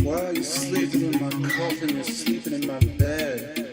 While you're sleeping in my coffin, you're sleeping in my bed.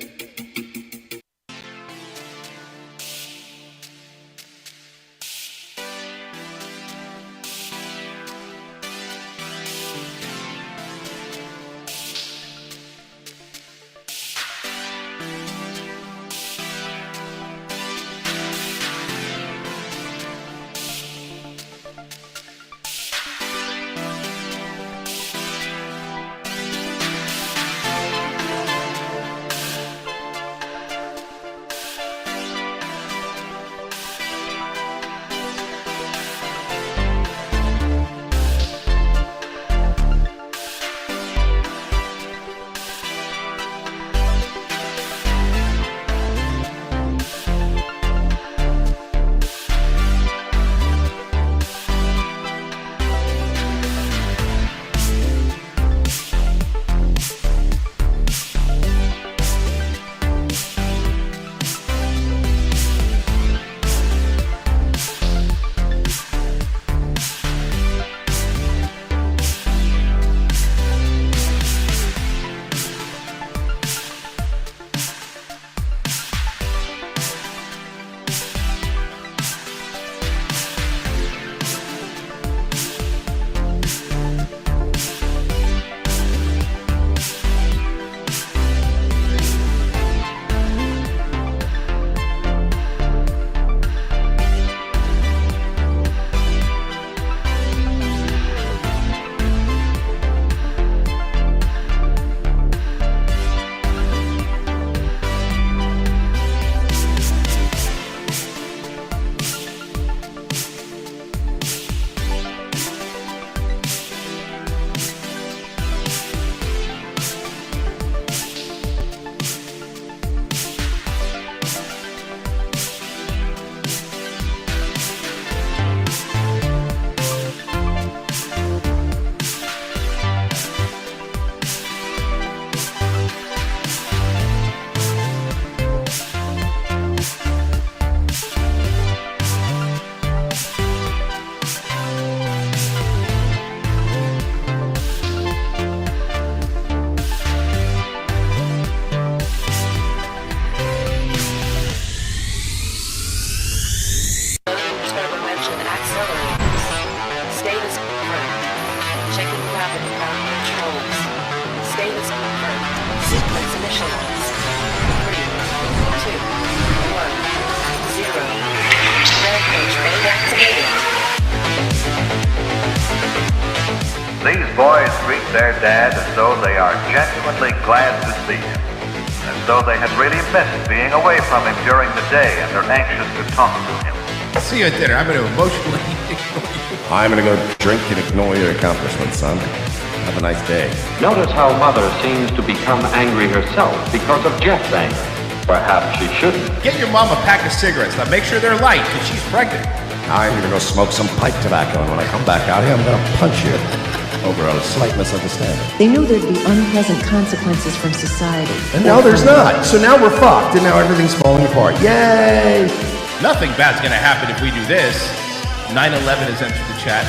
These boys greet their dad as though they are genuinely glad to see him, as though they had really missed being away from him during the day and are anxious to talk to him. See you at dinner. I'm going to emotionally ignore you. I'm going to go drink and ignore your accomplishments, son. Have a nice day. Notice how Mother seems to become angry herself because of Jeff's anger. Perhaps she shouldn't. Get your mom a pack of cigarettes. Now make sure they're light, because she's pregnant. I'm going to go smoke some pipe tobacco, and when I come back out here, I'm going to punch you over a slight misunderstanding. They knew there'd be unpleasant consequences from society. And now there's not. So now we're fucked, and now everything's falling apart. Yay! Nothing bad's going to happen if we do this. 9/11 has entered the chat.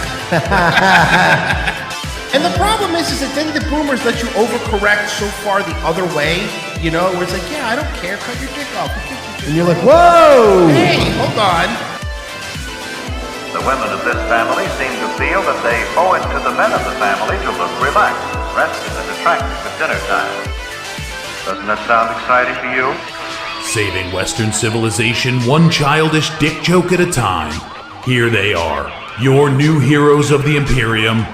And the problem is that then the boomers let you overcorrect so far the other way, you know, where it's like, yeah, I don't care, cut your dick off. And you're like, whoa! Hey, hold on. The women of this family seem to feel that they owe it to the men of the family to look relaxed, rested, and attractive at dinner time. Doesn't that sound exciting to you? Saving Western civilization one childish dick joke at a time. Here they are, your new heroes of the Imperium,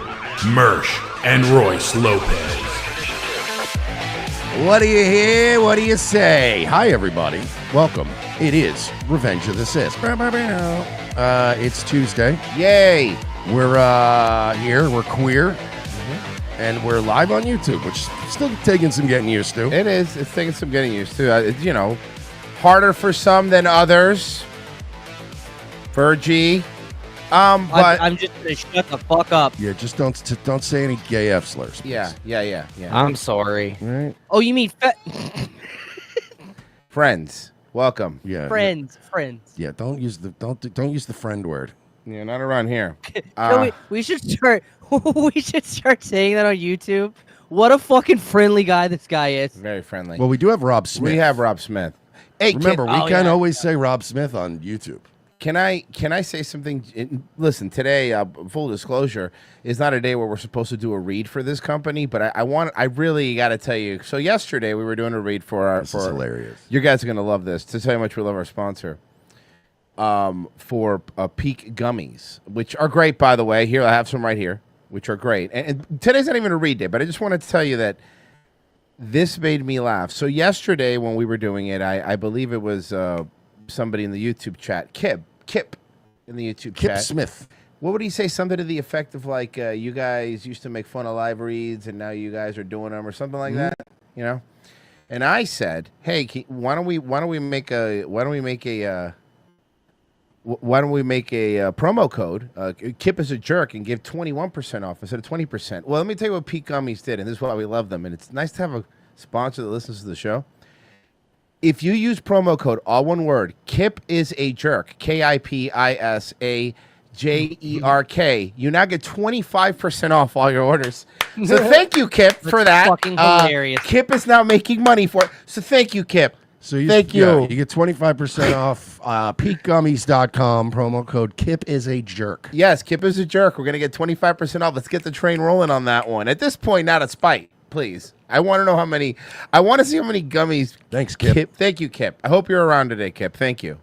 Mersh and Royce Lopez. What do you hear? What do you say? Hi, everybody. Welcome. It is Revenge of the Sis. It's Tuesday. Yay! We're here. We're queer. And we're live on YouTube, which is still taking some getting used to. It is. It's taking some getting used to. It's, you know, harder for some than others. Virgie. But I'm just gonna shut the fuck up. Yeah, just don't say any gay F slurs. Please. Yeah. I'm sorry. Right? Oh, you mean Friends, welcome. Yeah. friends? Yeah. Don't use the friend word. Yeah, not around here. No, we should start. We should start saying that on YouTube What a fucking friendly guy this guy is. Very friendly. Well, we do have Rob Smith. We have Rob Smith. Hey, remember, we can always say Rob Smith on YouTube. Can I say something? Listen, today, full disclosure, is not a day where we're supposed to do a read for this company, but I really got to tell you. So yesterday we were doing a read for our. This is hilarious. You guys are gonna love this. To tell you how much we love our sponsor. For Peak Gummies, which are great, by the way. Here, I have some right here, which are great. And today's not even a read day, but I just wanted to tell you that this made me laugh. So yesterday when we were doing it, I believe it was somebody in the YouTube chat, Kip in the YouTube chat. Kip Smith. What would he say? Something to the effect of like, you guys used to make fun of live reads and now you guys are doing them or something like that, you know? And I said, hey, why don't we make a promo code, Kip is a jerk, and give 21% off instead of 20%. Well, let me tell you what Peak Gummies did, and this is why we love them. And it's nice to have a sponsor that listens to the show. If you use promo code, all one word, Kip is a jerk, KIPISAJERK, you now get 25% off all your orders. So thank you, Kip, for that. Fucking hilarious. Kip is now making money for it. So thank you, Kip. So thank you. Yeah, you get 25% off peakgummies.com, promo code Kip is a jerk. Yes, Kip is a jerk. We're going to get 25% off. Let's get the train rolling on that one. At this point, not a spite, please. I want to know how many. I want to see how many gummies. Thanks, Kip. Thank you, Kip. I hope you're around today, Kip. Thank you.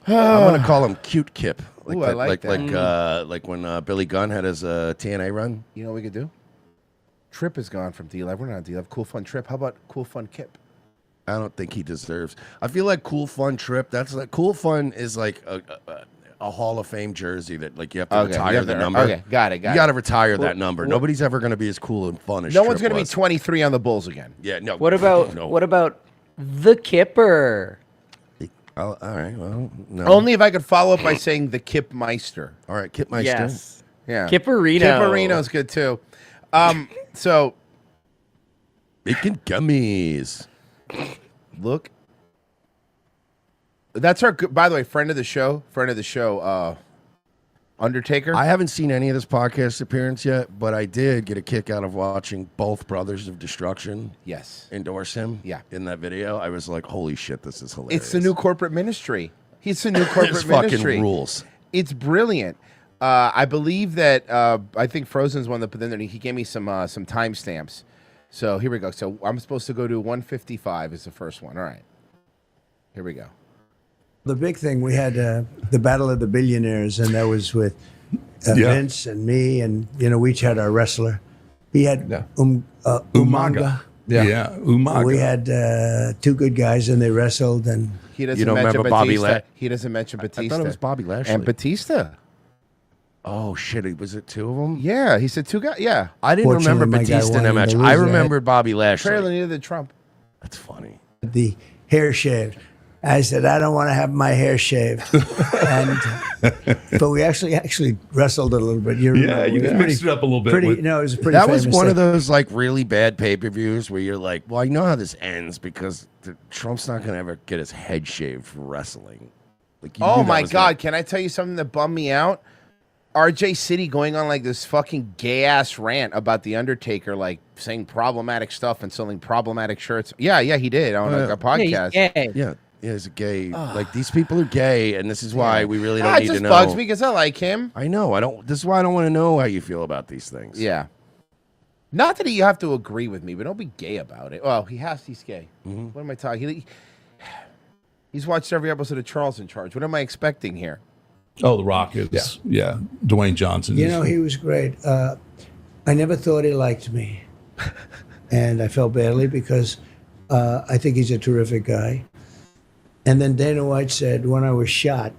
I'm going to call him Cute Kip. Ooh, I like that. Like when Billy Gunn had his TNA run. You know what we could do? Trip is gone from D-Live. We're not on D-Live. Cool Fun Trip. How about Cool Fun Kip? I don't think he deserves. I feel like Cool Fun Trip. That's like Cool Fun is like a Hall of Fame jersey that like you have to retire the number. Okay, got it. You got to retire that number. Nobody's ever going to be as cool and fun as. No one's going to be 23 on the Bulls again. Yeah, no. What about the Kipper? All right. Well, no. Only if I could follow up by saying the Kip Meister. All right, Kip Meister. Yes. Yeah. Kipperino. Kipperino's good too. So making gummies. Look, that's our. By the way, friend of the show, Undertaker. I haven't seen any of this podcast appearance yet, but I did get a kick out of watching both Brothers of Destruction. Yes, endorse him. Yeah, in that video, I was like, "Holy shit, this is hilarious!" It's the new corporate ministry. He's the new corporate ministry. Fucking rules. It's brilliant. I believe that. I think Frozen's one that put in there. He gave me some timestamps. So here we go. So I'm supposed to go to 155 is the first one. All right. Here we go. The big thing, we had the Battle of the Billionaires, and that was with Vince and me, and, we each had our wrestler. He had Umaga. Yeah, Umaga. We had two good guys, and they wrestled. And he doesn't mention Batista. He doesn't mention Batista. I thought it was Bobby Lashley. And Batista. Oh, shit. Was it two of them? Yeah, he said two guys. Yeah. I didn't remember Batista in that match. I remembered Bobby Lashley. Apparently neither did Trump. That's funny. The hair shaved. I said, I don't want to have my hair shaved. But we actually wrestled a little bit. You mixed it up a little bit. It was a pretty That was famous one thing. of those like really bad pay-per-views where you're like, well, I know how this ends because Trump's not going to ever get his head shaved for wrestling. Like, oh, my God. Can I tell you something that bummed me out? RJ City going on like this fucking gay-ass rant about The Undertaker, like saying problematic stuff and selling problematic shirts. Yeah, he did on a podcast. Yeah, he's a gay. Like, these people are gay, and this is why we really don't need to know. It just bugs me because I like him. I know. This is why I don't want to know how you feel about these things. Yeah. Not that you have to agree with me, but don't be gay about it. Well, he's gay. Mm-hmm. What am I talking? He's watched every episode of Charles in Charge. What am I expecting here? Oh, The Rock is, Dwayne Johnson. He was great. I never thought he liked me. And I felt badly because I think he's a terrific guy. And then Dana White said, when I was shot,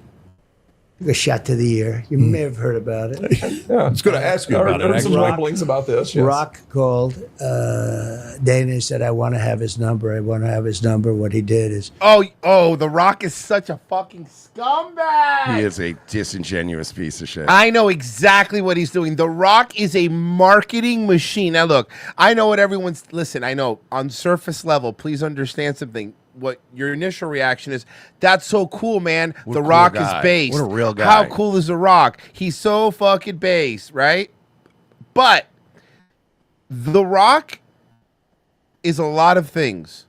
a shot to the ear. You may have heard about it. Yeah, I was going to ask you about it. I heard some rumblings about this. Yes. Rock called Dana and said, I want to have his number. What he did is... Oh, The Rock is such a fucking scumbag. He is a disingenuous piece of shit. I know exactly what he's doing. The Rock is a marketing machine. Now, look, I know what everyone's... Listen, I know on surface level, please understand something. What your initial reaction is, that's so cool, man. What The a cool Rock guy. is based. What a real guy. How cool is The Rock? He's so fucking based, right? But The Rock is a lot of things,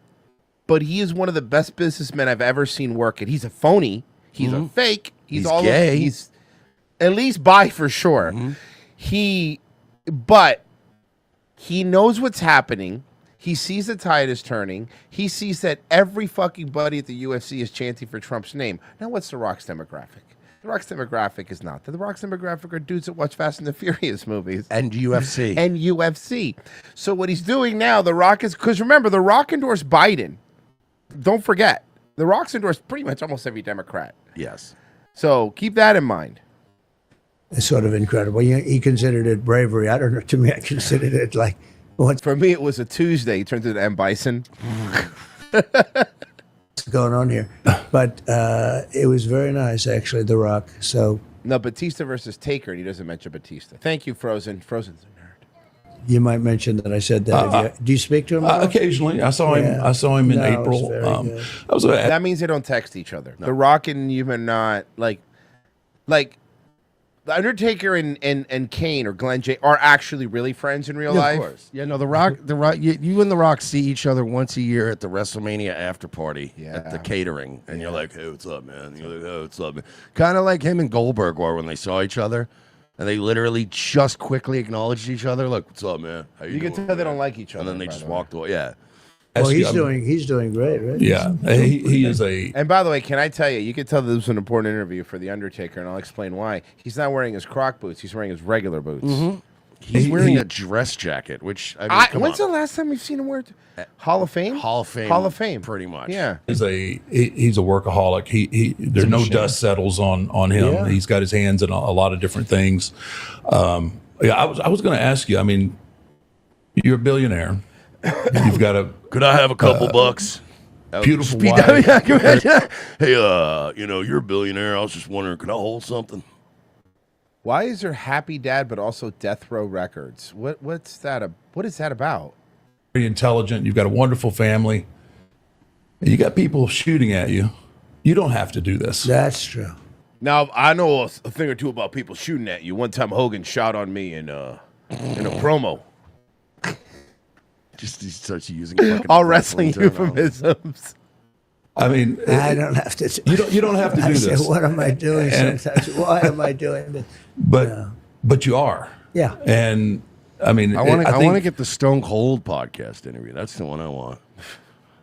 but he is one of the best businessmen I've ever seen work it. He's a phony. He's a fake. He's all gay. He's at least bi for sure. But he knows what's happening. He sees the tide is turning. He sees that every fucking buddy at the UFC is chanting for Trump's name. Now, what's The Rock's demographic? The Rock's demographic is not. The Rock's demographic are dudes that watch Fast and the Furious movies. And UFC. And UFC. So what he's doing now, The Rock is... Because remember, The Rock endorsed Biden. Don't forget. The Rock's endorsed pretty much almost every Democrat. Yes. So keep that in mind. It's sort of incredible. He considered it bravery. I don't know. To me, I considered it like... For me, it was a Tuesday. He turned into M. Bison. What's going on here? But it was very nice, actually, The Rock. So no, Batista versus Taker, and he doesn't mention Batista. Thank you, Frozen. Frozen's a nerd. you might mention that I said that. Do you speak to him? Occasionally. I saw him. I saw him in April. That means they don't text each other. No. The Rock and you are not like The Undertaker and Kane or Glenn J are actually really friends in real life. Of course. Yeah, no, The Rock, you and The Rock see each other once a year at the WrestleMania after party at the catering, and you're like, "Hey, what's up, man?" And you're like, "Hey, what's up, man?" Kind of like him and Goldberg were when they saw each other, and they literally just quickly acknowledged each other, like, "What's up, man?" How you can doing, tell they don't like each other, and then they just walked away. Yeah. Well, he's doing great, right? Yeah, he is a. And by the way, can I tell you? You can tell this was an important interview for the Undertaker, and I'll explain why. He's not wearing his Croc boots; he's wearing his regular boots. Mm-hmm. He's wearing a dress jacket, which I mean, when's the last time we've seen him wear it? Hall of Fame? Hall of Fame. Hall of Fame, pretty much. Yeah, he's a workaholic. There's no dust settles on him. Yeah. He's got his hands in a lot of different things. I was going to ask you. I mean, you're a billionaire. You've got a. Could I have a couple bucks? Beautiful Speed wife. yeah, go ahead. Hey, you're a billionaire. I was just wondering, could I hold something? Why is there Happy Dad but also Death Row Records? What's that? What is that about? Very intelligent. You've got a wonderful family. And you got people shooting at you. You don't have to do this. That's true. Now I know a thing or two about people shooting at you. One time Hogan shot on me in a promo. Just he starts using fucking all wrestling terminology. euphemisms. I mean, I don't have to. You don't have to do I this. say, what am I doing? Sometimes, why am I doing this? But you are. Yeah. And I mean, I want to get the Stone Cold podcast interview. That's the one I want.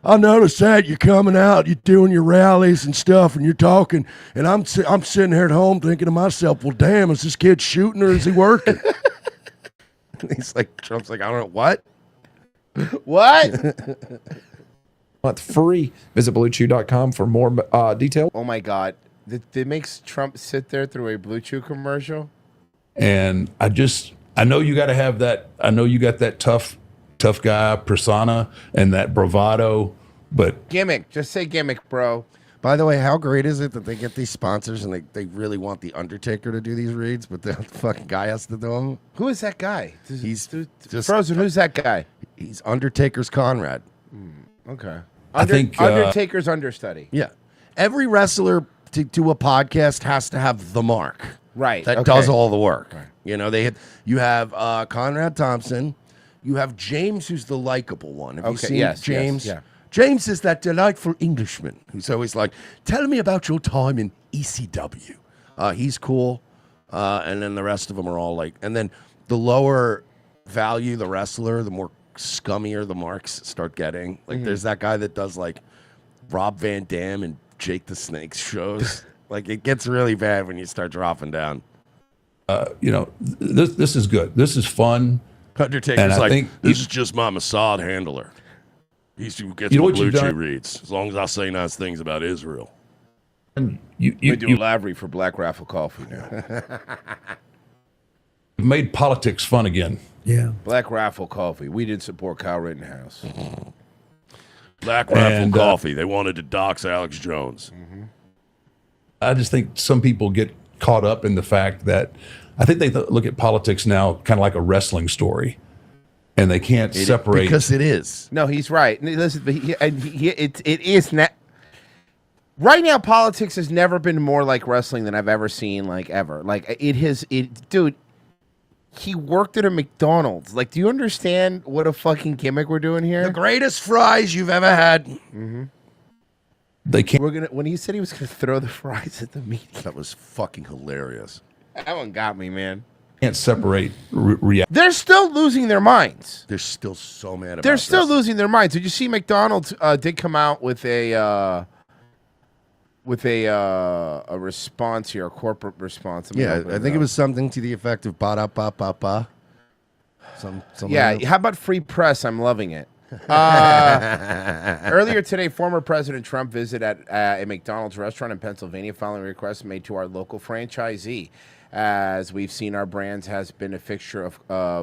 I noticed that you're coming out, you're doing your rallies and stuff, and you're talking, and I'm sitting here at home thinking to myself, well, damn, is this kid shooting or is he working? He's like, Trump's like, I don't know what. What? Month free. Visit BlueChew.com for more detail. Oh my God! That makes Trump sit there through a Blue Chew commercial. And I know you got to have that. I know you got that tough guy persona and that bravado, but Gimmick. Just say gimmick, bro. By the way, how great is it that they get these sponsors and they really want the Undertaker to do these reads, but the fucking guy has to do them? Who is that guy? He's just Frozen. Who's that guy? He's Undertaker's Conrad. Okay. I think Undertaker's understudy. Yeah. Every wrestler to do a podcast has to have the mark. Right. That does all the work. Right. You know, you have Conrad Thompson. You have James, who's the likable one. Have you seen James? Yes, yeah. James is that delightful Englishman who's always like, tell me about your time in ECW. He's cool. And then the rest of them are all like, and then the lower value the wrestler, the more scummier the marks start getting. Like there's that guy that does like Rob Van Dam and Jake the Snake shows. Like it gets really bad when you start dropping down. This is good. This is fun. Undertaker's like, this is just my Mossad handler. He's who gets my Blue Chew reads. As long as I say nice things about Israel. We do Lavery for Black Raffle Coffee now. You've made politics fun again. Yeah. Black Raffle Coffee. We did support Kyle Rittenhouse. Black Raffle Coffee. They wanted to dox Alex Jones. I just think some people get caught up in the fact that I think they look at politics now kind of like a wrestling story. And they can't separate. Because it is. No, he's right. Listen, it is not. Right now, politics has never been more like wrestling than I've ever seen, like ever. Like it has, dude. he worked at a McDonald's. Like, do you understand what a fucking gimmick we're doing here? The greatest fries you've ever had. Mm-hmm. They can't. We're gonna. When he said he was gonna throw the fries at the meeting, that was fucking hilarious. That one got me, man. Can't separate reality. They're still losing their minds. They're still so mad about They're still this. losing their minds. Did you see McDonald's did come out with a response here, a corporate response? Yeah, I think it was something to the effect of ba da ba ba ba. Yeah, how about free press? I'm loving it. Earlier today, former President Trump visited at a McDonald's restaurant in Pennsylvania following requests made to our local franchisee. As we've seen, our brands has been a fixture of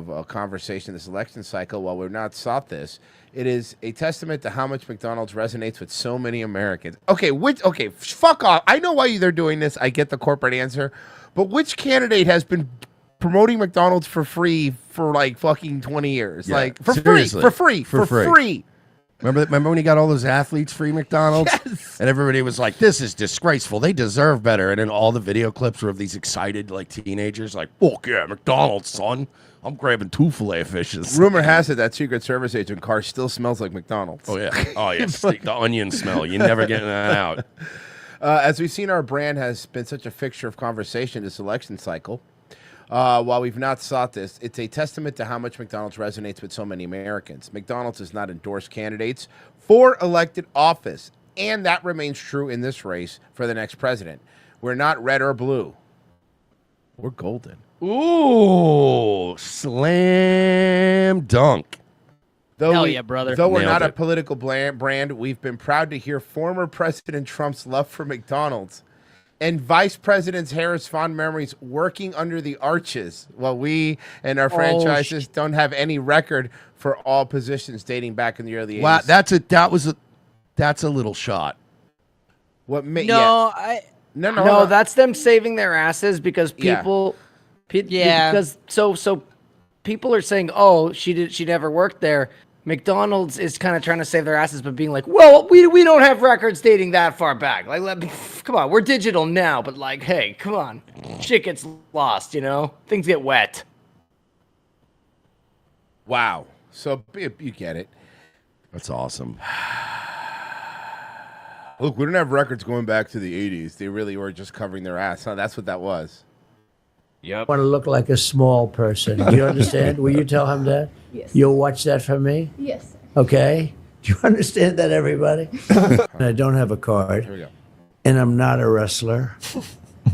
a conversation this election cycle. While we've not sought this, it is a testament to how much McDonald's resonates with so many Americans. Okay, fuck off. I know why they're doing this. I get the corporate answer. But which candidate has been promoting McDonald's for free for like fucking 20 years? Yeah, like for seriously. free. Remember when he got all those athletes free McDonald's? Yes. And everybody was like, this is disgraceful. They deserve better. And then all the video clips were of these excited like teenagers like, fuck yeah, McDonald's, son. I'm grabbing 2 filet fishes. Rumor has it that Secret Service agent car still smells like McDonald's. Oh, yeah. Oh, yeah. The onion smell. You're never getting that out. As we've seen, our brand has been such a fixture of conversation this election cycle. While we've not sought this, it's a testament to how much McDonald's resonates with so many Americans. McDonald's does not endorse candidates for elected office, and that remains true in this race for the next president. We're not red or blue. We're golden. Ooh, slam dunk. Hell yeah, brother. Though we're Nailed not a it. political brand, we've been proud to hear former President Trump's love for McDonald's and Vice President Harris' fond memories working under the arches, while we and our franchises don't have any record for all positions dating back in the early 80s. Wow, that's a little shot. What? No, No, that's them saving their asses because people, because so people are saying, oh, she never worked there. McDonald's is kind of trying to save their asses, but being like, well, we don't have records dating that far back. Like, come on, we're digital now, but like, hey, come on, shit gets lost, you know, things get wet. Wow. So you get it. That's awesome. Look, we don't have records going back to the 80s. They really were just covering their ass. Huh? That's what that was. I want to look like a small person. Do you understand? Will you tell him that? Yes. You'll watch that for me? Yes. Okay. Do you understand that, everybody? And I don't have a card. Here we go. And I'm not a wrestler.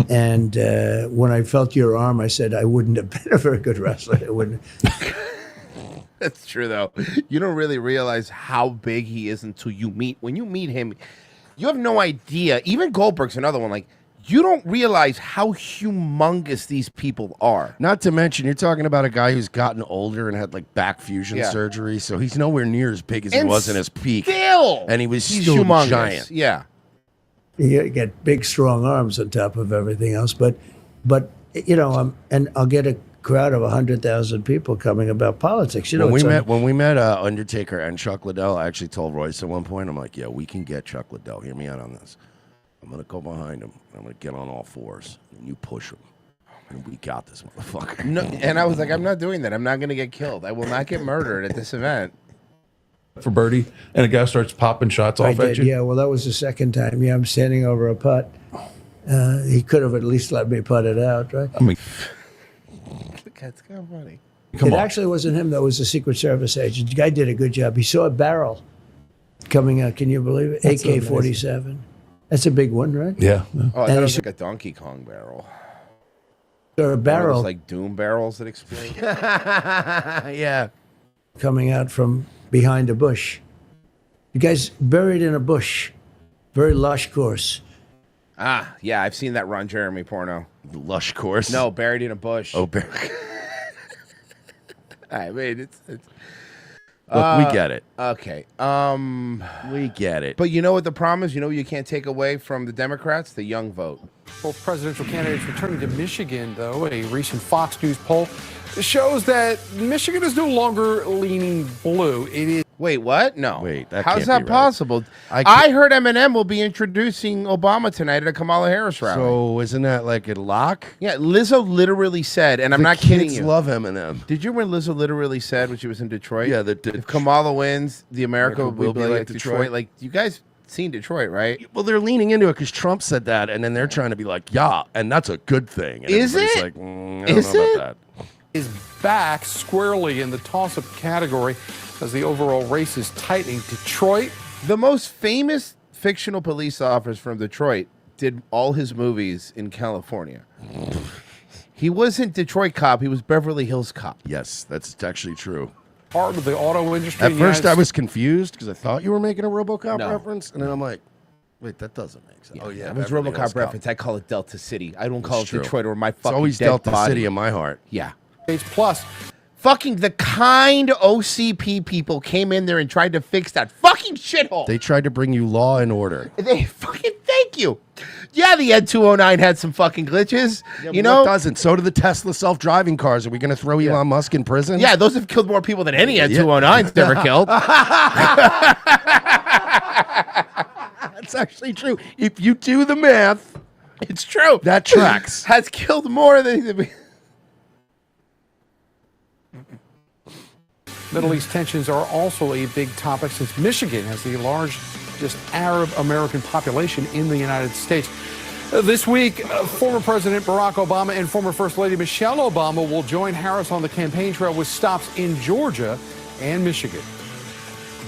And when I felt your arm, I said I wouldn't have been a very good wrestler. I wouldn't. That's true, though. You don't really realize how big he is until you meet. When you meet him, you have no idea. Even Goldberg's another one. Like, you don't realize how humongous these people are. Not to mention, you're talking about a guy who's gotten older and had like back fusion surgery, so he's nowhere near as big as he was in his peak. Still, and he's still humongous. giant. Yeah, You get big, strong arms on top of everything else. But you know, and I'll get a crowd of 100,000 people coming about politics. You know, when we met Undertaker and Chuck Liddell, I actually told Royce at one point, I'm like, yeah, we can get Chuck Liddell. Hear me out on this. I'm going to go behind him. I'm going to get on all fours. And you push him. And we got this motherfucker. no, and I was like, I'm not doing that. I'm not going to get killed. I will not get murdered at this event. For birdie, and a guy starts popping shots off at you. Yeah, well, that was the second time. Yeah, I'm standing over a putt. He could have at least let me putt it out, right? I mean, That's kind of funny. It actually wasn't him. That was the Secret Service agent. The guy did a good job. He saw a barrel coming out. Can you believe it? AK-47. That's a big one, right? Yeah. Oh, I thought it was like a Donkey Kong barrel. Or a barrel. Like Doom barrels that explode. Yeah. Coming out from behind a bush. The guy's buried in a bush. Very lush course. Ah, yeah, I've seen that Ron Jeremy porno. The lush course? No, buried in a bush. Oh, buried. I mean, it's Look, we get it. Okay. We get it. But you know what the problem is? You know what you can't take away from the Democrats? The young vote. Both presidential candidates returning to Michigan, though. A recent Fox News poll shows that Michigan is no longer leaning blue. It is. Wait, what? No. Wait, that how's can't that be right. possible? I heard Eminem will be introducing Obama tonight at a Kamala Harris rally. So isn't that like a lock? Yeah, Lizzo literally said, and I'm The not kidding kids you. love Eminem. Did you hear when Lizzo literally said when she was in Detroit? Yeah, that if Kamala wins, the America will be like Detroit. Detroit. Like, you guys seen Detroit, right? Well, they're leaning into it because Trump said that, and then they're trying to be like, yeah, and that's a good thing. And Is everybody's it? Like, I don't know about that. Is back squarely in the toss-up category as the overall race is tightening. Detroit, the most famous fictional police officer from Detroit, did all his movies in California. He wasn't Detroit cop, he was Beverly Hills cop. Yes, that's actually true. part of the auto industry. At in the first, United I was confused because I thought you were making a RoboCop No. reference, and then I'm like, wait, that doesn't make sense. Oh yeah, It was Beverly Hills RoboCop Cop. reference. I call it Delta City. I don't call It's it true. Detroit or my It's fucking always dead Delta body. City in my heart. Yeah. States plus. Fucking the kind OCP people came in there and tried to fix that fucking shithole. They tried to bring you law and order. They fucking thank you. Yeah, the N209 had some fucking glitches. Yeah, you but know, what doesn't? So do the Tesla self-driving cars. Are we going to throw Elon Musk in prison? yeah, those have killed more people than any N209's ever killed. That's actually true. If you do the math, it's true. That tracks. Has killed more than. Middle East tensions are also a big topic since Michigan has the largest Arab American population in the United States. This week, former President Barack Obama and former First Lady Michelle Obama will join Harris on the campaign trail with stops in Georgia and Michigan.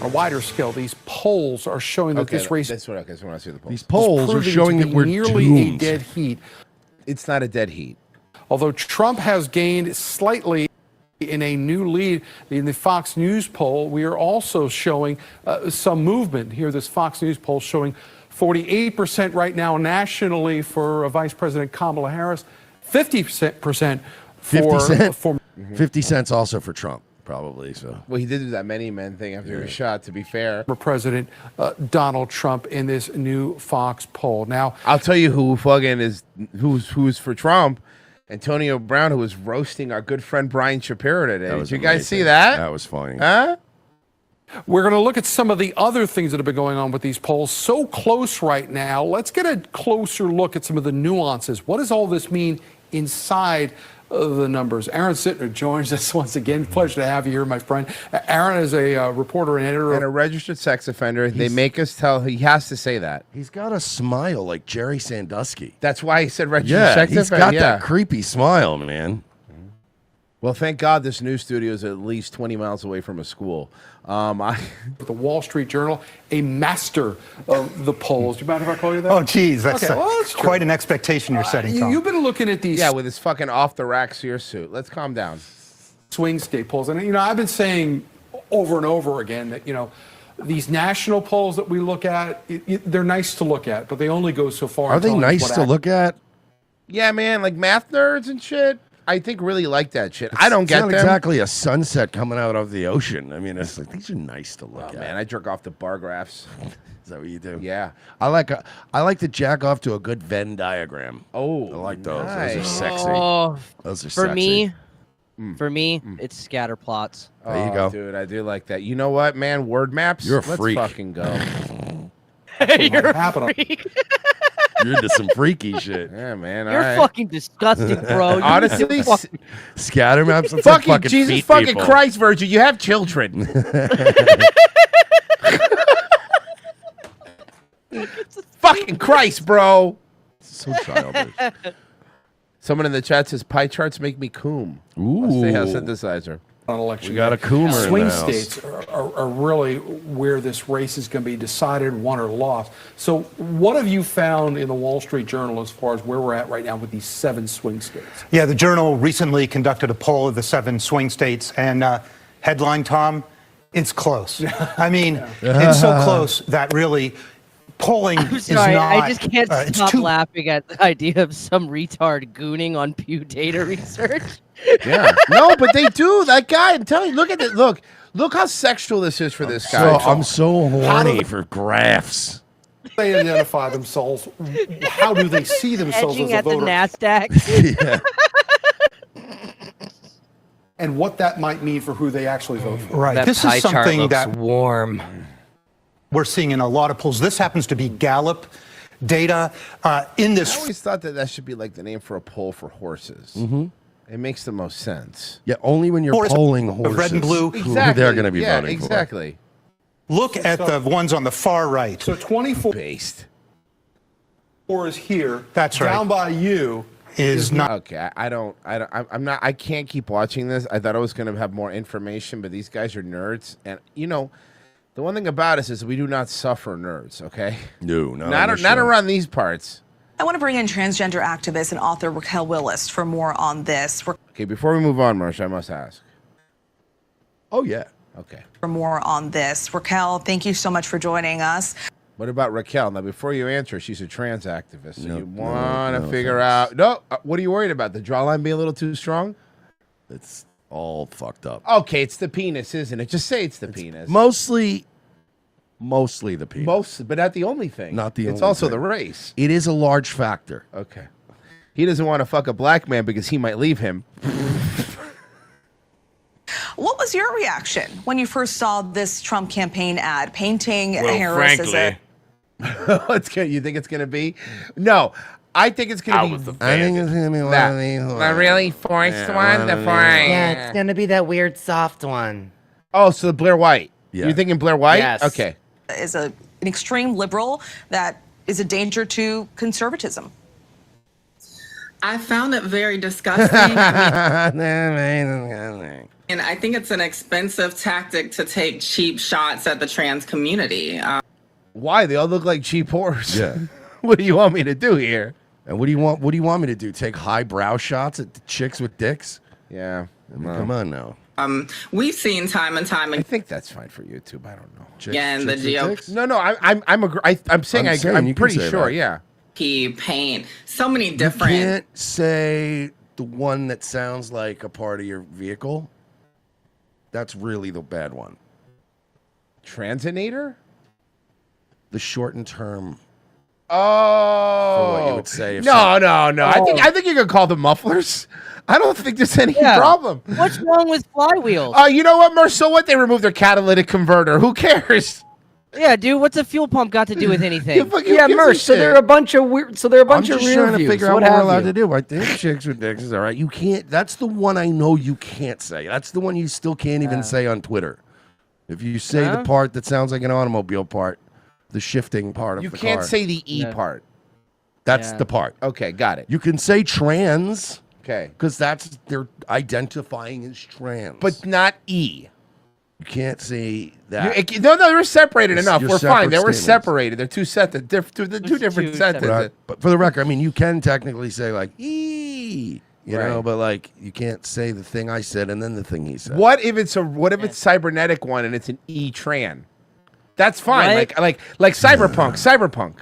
On a wider scale, these polls are showing that this race That's what I want to see the polls. These polls are proving showing to that be we're nearly doomed. a dead heat. It's not a dead heat. Although Trump has gained slightly in a new lead in the Fox News poll, we are also showing some movement here. This Fox News poll showing 48% right now nationally for Vice President Kamala Harris, 50% for 50 cent? for 50 cents also for Trump, probably. So Well, he did do that many men thing after he was shot, to be fair. President Donald Trump in this new Fox poll. Now, I'll tell you who fucking is who's for Trump. Antonio Brown, who was roasting our good friend Brian Shapiro today. Did you guys see that? That was funny. Huh? we're going to look at some of the other things that have been going on with these polls. So close right now. Let's get a closer look at some of the nuances. What does all this mean inside the numbers? Aaron Sittner joins us once again. Pleasure to have you here, my friend. Aaron is a reporter and editor. And a registered sex offender. They make us tell he has to say that. He's got a smile like Jerry Sandusky. That's why he said registered Yeah, sex he's offender. got that creepy smile, man. Well, thank God this news studio is at least 20 miles away from a school. The Wall Street Journal, a master of the polls. Do you mind if I call you that? Oh, geez, that's, Okay, well, that's quite an expectation you're setting, Tom. You've been looking at these Yeah, with his fucking off-the-rack sear suit. Let's calm down. swing state polls. And, you know, I've been saying over and over again that, you know, these national polls that we look at, they're nice to look at, but they only go so far. Are in they telling us nice what to look at? Yeah, man, like math nerds and shit. I think really like that shit. I don't It's get not them. exactly a sunset coming out of the ocean. I mean, it's like these are nice to look at. Man, I jerk off the bar graphs. Is that what you do? Yeah. I like to jack off to a good Venn diagram. Oh, I like those. nice. Those are sexy. Oh, Those are for sexy. me, it's scatter plots. There you Oh, go. dude. I do like that. You know what, man? Word maps. You're a Let's freak. fucking go. You're happened. You're into some freaky shit. Yeah, man. You're all right. fucking disgusting, bro. You Honestly, need to fucking- Scatter maps. Let's have fucking Jesus feet fucking people. Christ, Virgin. You have children. Fucking Christ, bro. So childish. Someone in the chat says pie charts make me coom. Ooh. Stay house synthesizer. On election We got a day. coomer in Swing the house. states are really where this race is going to be decided, won or lost. So, what have you found in the Wall Street Journal as far as where we're at right now with these 7 swing states? Yeah, the Journal recently conducted a poll of the 7 swing states, and headline, Tom, it's close. I mean, it's so close that really polling I'm is sorry, not... I just can't it's stop too- laughing at the idea of some retard gooning on Pew data research. Yeah. No, but they do. That guy, I'm telling you, look at it. Look how sexual this is for this guy. I'm so horny for graphs. They identify themselves. How do they see themselves Edging as a at the voter? NASDAQ. Yeah. and what that might mean for who they actually vote for. Right. That This pie is chart something looks that warm. we're seeing in a lot of polls. This happens to be Gallup data. In I this, always thought that should be like the name for a poll for horses. Mm-hmm. It makes the most sense. Yeah, only when you're Horse- polling of horses. red and blue. Who they're going to be voting exactly. look at the ones on the far right. So 24 Based. is here. That's right. Down by you. Is not Okay, I'm not. I can't keep watching this. I thought I was going to have more information, but these guys are nerds, and the one thing about us is we do not suffer nerds. Okay, No, not around these parts. I want to bring in transgender activist and author Raquel Willis for more on this. Okay, before we move on, Marsh, I must ask. Oh yeah. Okay. For more on this, Raquel, thank you so much for joining us. What about Raquel? Now, before you answer, she's a trans activist, so you want to no figure out. No, what are you worried about? The jawline being a little too strong? It's all fucked up. Okay, it's the penis, isn't it? Just say it's the penis. Mostly the penis. Mostly, but not the only thing. Not the It's only also thing. the race. It is a large factor. Okay. He doesn't want to fuck a black man because he might leave him. What was your reaction when you first saw this Trump campaign ad painting Harris as a... What's good? You think it's gonna be? No, I think it's gonna be. I think it's gonna be one of these. The really forced one. The Yeah, it's gonna be that weird soft one. Oh, so Blair White. Yeah. You're thinking Blair White? Yes. Okay. is an extreme liberal that is a danger to conservatism. I found it very disgusting. And I think it's an expensive tactic to take cheap shots at the trans community. Why? They all look like cheap whores. Yeah. What do you want me to do here? And what do you want? What do you want me to do? Take highbrow shots at the chicks with dicks? Yeah. I mean, come on now. We've seen time and time I think that's fine for YouTube. I don't know. again the GOP No, I'm saying I'm pretty sure. Yeah. paint so many You different. can't say the one that sounds like a part of your vehicle. That's really the bad one. Transinator? The shortened term. Oh. For what you would say if no. some- I think you could call them mufflers. I don't think there's any problem. What's wrong with flywheels? Oh, you know what, Merce? So what? They removed their catalytic converter. Who cares? Yeah, dude. What's a fuel pump got to do with anything? Yeah, Mersh. So they're a bunch of weird. So they're a bunch I'm of just rear trying to views. figure out What what we're have allowed you? to do. I think chicks with dicks is all right. You can't. That's the one I know you can't say. That's the one you still can't even say on Twitter. If you say the part that sounds like an automobile part, the shifting part of You the can't car. say the E part. That's Yeah. the part. Okay, got it. You can say trans. Okay. Because that's they're identifying as trans. But not E. You can't say that. No, they're separated enough. You're We're fine. They separate were statements. separated. They're two different sentences. Right. But for the record, I mean, you can technically say like "ee," you know, Right. but like you can't say the thing I said and then the thing he said. What if it's cybernetic one and it's an E-tran? That's fine. What? Like cyberpunk.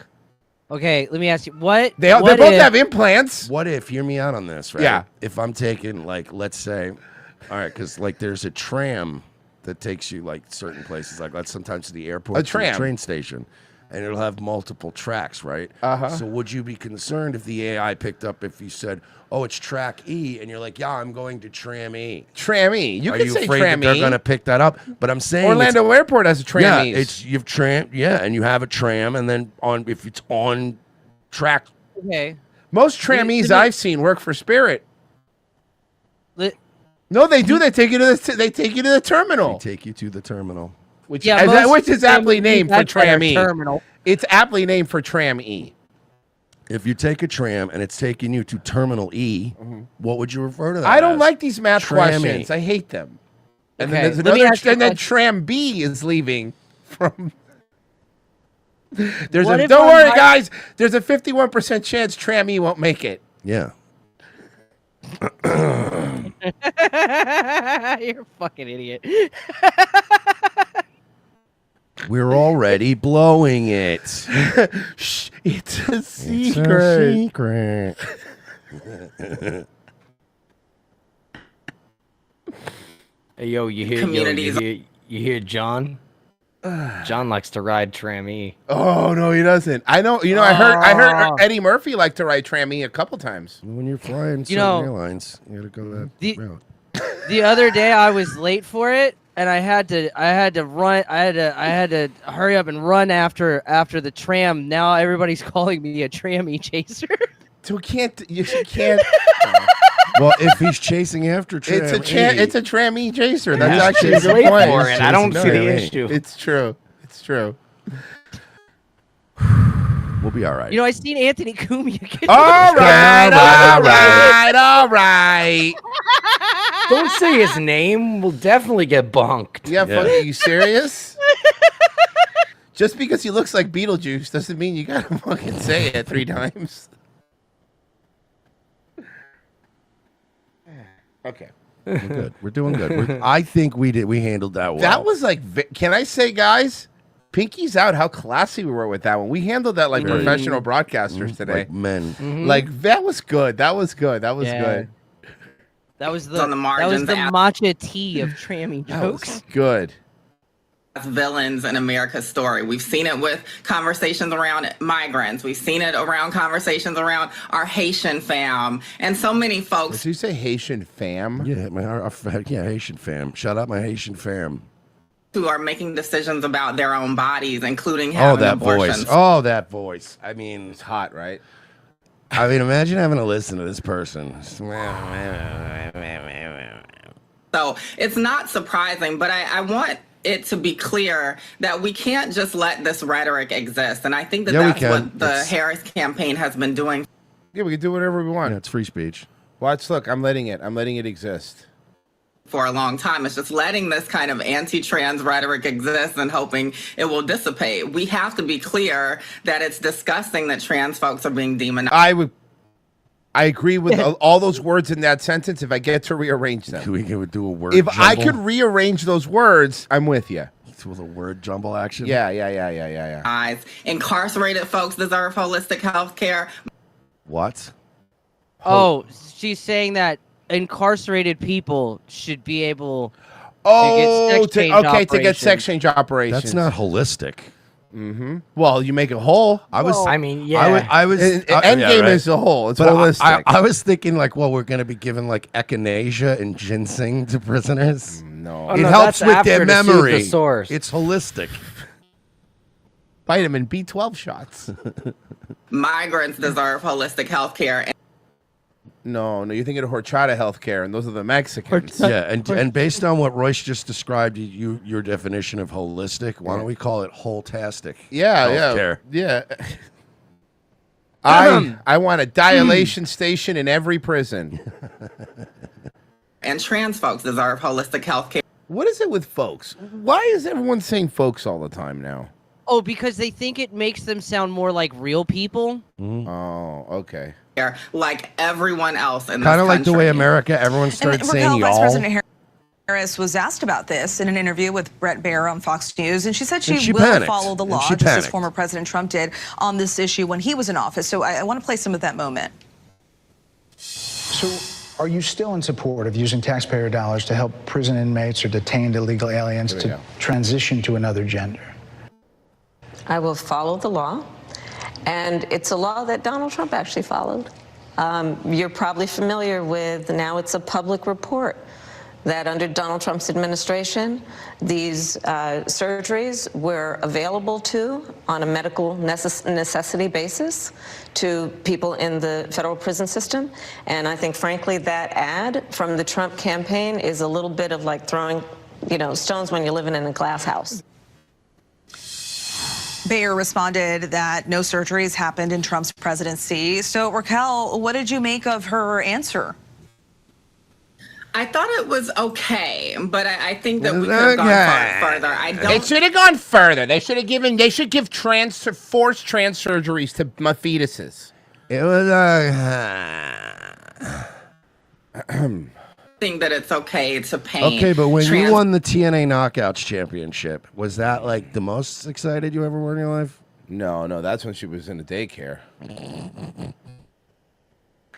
Okay, let me ask you. What? They what both if- have implants. What if? Hear me out on this, right? Yeah. If I'm taking like, let's say, all right, because like there's a tram that takes you like certain places, like that's sometimes to the airport, A to the tram. train station, and it'll have multiple tracks, right? Uh-huh. So would you be concerned if the AI picked up if you said, "Oh, it's track E," and you're like, "Yeah, I'm going to tram E." Tram E. You Are can you say afraid tram that they're E. going to pick that up? But I'm saying Orlando Airport has a tram Yeah, E's. it's you've tram. Yeah, and you have a tram, and then if it's on track. Okay. Most trammies I've seen work for Spirit. Let- No, they do. They take you to the terminal. They take you to the terminal. Which, Yeah, which is most aptly trammies named for have better Tram E. terminal. It's aptly named for Tram E. If you take a tram and it's taking you to Terminal E, what would you refer to that I don't as? like these math Tram E. questions. I hate them. And Okay, then there's let me another, ask you a and then question. Tram B is leaving from. There's What if don't on worry, my- guys. There's a 51% chance Tram E won't make it. Yeah. You're a fucking idiot. We're already blowing it. Shh, it's a It's secret. a secret. Hey, yo, you hear? Communities- You hear John? John likes to ride Tram E. Oh no, he doesn't. I know. You know, I heard Eddie Murphy liked to ride Tram E a couple times. When you're flying certain know, airlines, you gotta go that the- route. The other day I was late for it, and I had to run. I had to hurry up and run after the tram. Now everybody's calling me a trammy chaser. So you can't. Well, if he's chasing after tram, it's a trammy chaser. That's Yeah. actually a He's good late point. for it. I don't see the issue. It's true. It's true. We'll be all right. You know, I seen Anthony Cumia. All right. Don't say his name. We'll definitely get bonked. Yeah, fuck, are you serious? Just because he looks like Beetlejuice doesn't mean you gotta fucking say it 3 times. Okay. We're good. We're doing good. I think we handled that well. That was like, can I say, guys? Pinky's out how classy we were with that one. We handled that like professional broadcasters today. Like men. Like, that was good. That was good. That was good. That was the On the margins, matcha tea of trammy jokes. Good. Villains in America's story. We've seen it with conversations around migrants. We've seen it around conversations around our Haitian fam. And so many folks. Did you say Haitian fam? Yeah, Haitian fam. Shout out my Haitian fam. Who are making decisions about their own bodies, including Oh, having that abortions. voice. Oh, that voice. I mean, it's hot, right? I mean, imagine having to listen to this person. So it's not surprising, but I want it to be clear that we can't just let this rhetoric exist. And I think that that's what the Harris campaign has been doing. Yeah, we can do whatever we want. Yeah, it's free speech. Watch, look, I'm letting it exist. For a long time. It's just letting this kind of anti-trans rhetoric exist and hoping it will dissipate. We have to be clear that it's disgusting that trans folks are being demonized. I agree with all those words in that sentence if I get to rearrange them. We could do a word If jumble? I could rearrange those words, I'm with you. With a word jumble action? Yeah. Eyes. Incarcerated folks deserve holistic health care. What? Oh, she's saying that incarcerated people should be able to to get sex change operations. That's not holistic. Mm-hmm. Well, you make a whole. I was End game is a whole. It's But holistic. I was thinking like, well, we're going to be giving like echinacea and ginseng to prisoners. No, it helps with their memory. It's holistic. Vitamin B12 shots. Migrants deserve holistic health care. No, you're thinking of horchata healthcare, and those are the Mexicans. Yeah, and based on what Royce just described, your definition of holistic, why don't we call it wholetastic? Yeah. I want a dilation station in every prison. And trans folks deserve holistic health care. What is it with folks? Why is everyone saying folks all the time now? Oh, because they think it makes them sound more like real people. Oh, okay. Like everyone else in this Kind of like the country. way America, everyone started saying Raquel, Vice y'all. President Harris was asked about this in an interview with Brett Baer on Fox News, and she said she will panicked. follow the And law, she just as panicked. former President Trump did on this issue when he was in office. So I want to play some of that moment. So are you still in support of using taxpayer dollars to help prison inmates or detained illegal aliens to transition to another gender? I will follow the law, and it's a law that Donald Trump actually followed. You're probably familiar with, now it's a public report, that under Donald Trump's administration, these surgeries were available on a medical necessity basis to people in the federal prison system. And I think, frankly, that ad from the Trump campaign is a little bit of like throwing, stones when you're living in a glass house. Bayer responded that no surgeries happened in Trump's presidency. So, Raquel, what did you make of her answer? I thought it was okay, but I think that we could have gone further. They should have gone further. They should give forced trans surgeries to my fetuses. It was think that it's okay to paint. Okay, but when trans- you won the TNA Knockouts Championship, was that like the most excited you ever were in your life? No, that's when she was in a daycare.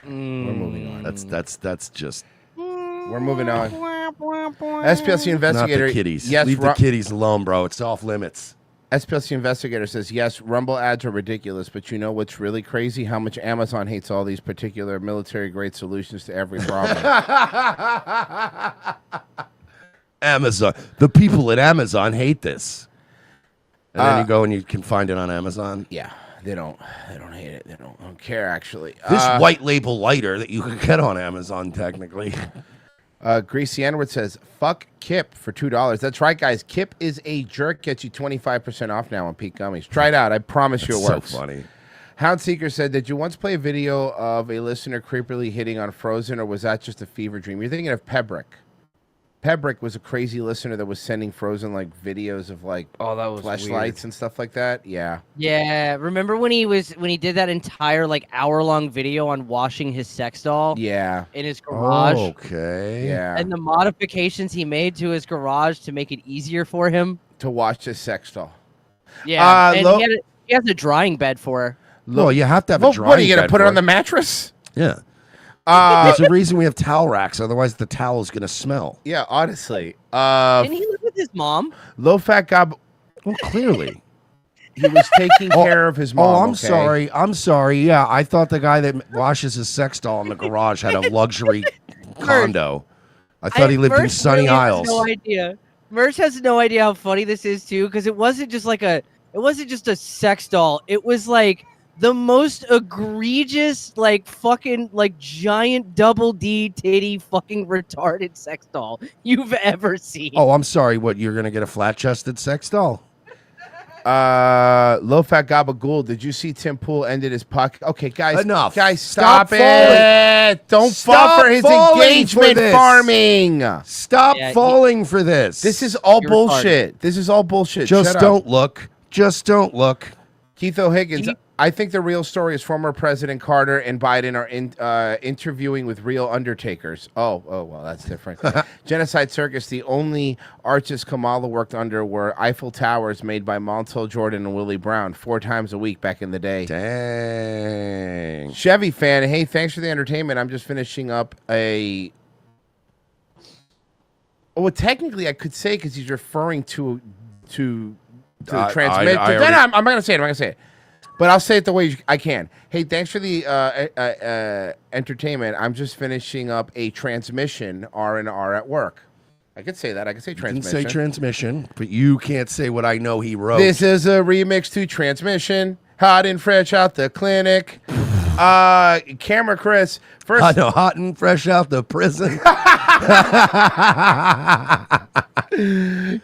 We're moving on. That's just. We're moving on. SPLC investigator. Not the kitties. Yes, Leave the kitties alone, bro. It's off limits. SPLC Investigator says, yes, Rumble ads are ridiculous, but you know what's really crazy? How much Amazon hates all these particular military-grade solutions to every problem. Amazon. The people at Amazon hate this. And then you go and you can find it on Amazon. Yeah, they don't hate it. They don't care, actually. This white label lighter that you can get on Amazon, technically. Greasy Edward says, fuck Kip for $2. That's right, guys. Kip is a jerk. Gets you 25% off now on Peak Gummies. Try it out. I promise you it works. So funny. Hound Seeker said, did you once play a video of a listener creepily hitting on Frozen, or was that just a fever dream? You're thinking of Pebrick. Pebrick was a crazy listener that was sending Frozen like videos of like flashlights and stuff like that. Yeah. Yeah, remember when he did that entire like hour-long video on washing his sex doll? Yeah. In his garage. Okay. Yeah. And the modifications he made to his garage to make it easier for him to wash his sex doll. Yeah. And he has a drying bed for her. Well, you have to have a drying bed. What, are you going to put it on the mattress? Yeah. There's a reason we have towel racks. Otherwise, the towel is going to smell. Yeah, honestly. Didn't he live with his mom? Low Fat Gob. Well, clearly. He was taking care of his mom. Oh, I'm sorry. Yeah, I thought the guy that washes his sex doll in the garage had a luxury condo. I thought he lived in Sunny Isles. No idea. Merch has no idea how funny this is too, because it wasn't just a sex doll. It was like the most egregious, like fucking, like giant double D titty fucking retarded sex doll you've ever seen. Oh, I'm sorry. What, you're gonna get a flat-chested sex doll? Low Fat Gabagool, did you see Tim Pool ended his puck? Okay, guys. Enough. Guys, stop it. Falling. Don't Stop fall for his falling engagement for this. farming. Stop falling for this. This is all You're bullshit. This is all bullshit. Just Shut don't up. look. Just don't look. Keith O'Higgins, I think the real story is former President Carter and Biden are interviewing with real undertakers. Oh, well, that's different. Genocide Circus, the only arches Kamala worked under were Eiffel Towers made by Montel Jordan and Willie Brown 4 times a week back in the day. Dang. Chevy fan, hey, thanks for the entertainment. I'm just finishing up a... Well, technically I could say because he's referring to the transmit. But then I'm not going to say it. But I'll say it the way I can. Hey, thanks for the entertainment. I'm just finishing up a transmission R&R at work. I could say that. I could say transmission. You can say transmission, but you can't say what I know he wrote. This is a remix to Transmission. Hot and fresh out the clinic. Camera Chris. First, I know, hot and fresh out the prison.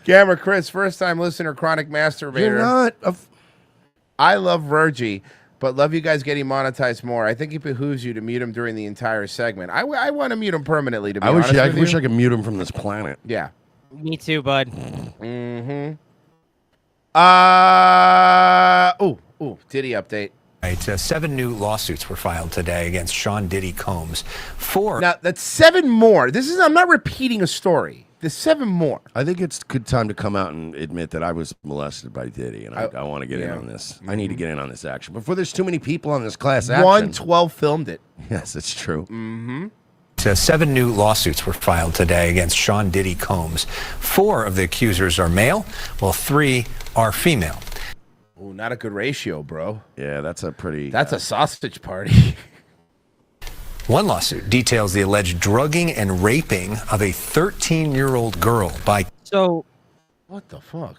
Camera Chris, first time listener, chronic masturbator. You're not I love Virgie, but love you guys getting monetized more. I think it behooves you to mute him during the entire segment. I want to mute him permanently, to be honest I with wish you. I could mute him from this planet. Yeah. Me too, bud. Mm-hmm. Diddy update. Right, 7 new lawsuits were filed today against Sean Diddy Combs. 4. Now, that's 7 more. I'm not repeating a story. There's 7 more. I think it's a good time to come out and admit that I was molested by Diddy, and I want to get in on this. I need to get in on this action. Before there's too many people on this class action. 112 filmed it. Yes, it's true. Mm-hmm. 7 new lawsuits were filed today against Sean Diddy Combs. 4 of the accusers are male, while 3 are female. Ooh, not a good ratio, bro. Yeah, that's a sausage party. One lawsuit details the alleged drugging and raping of a 13-year-old girl by... So... What the fuck?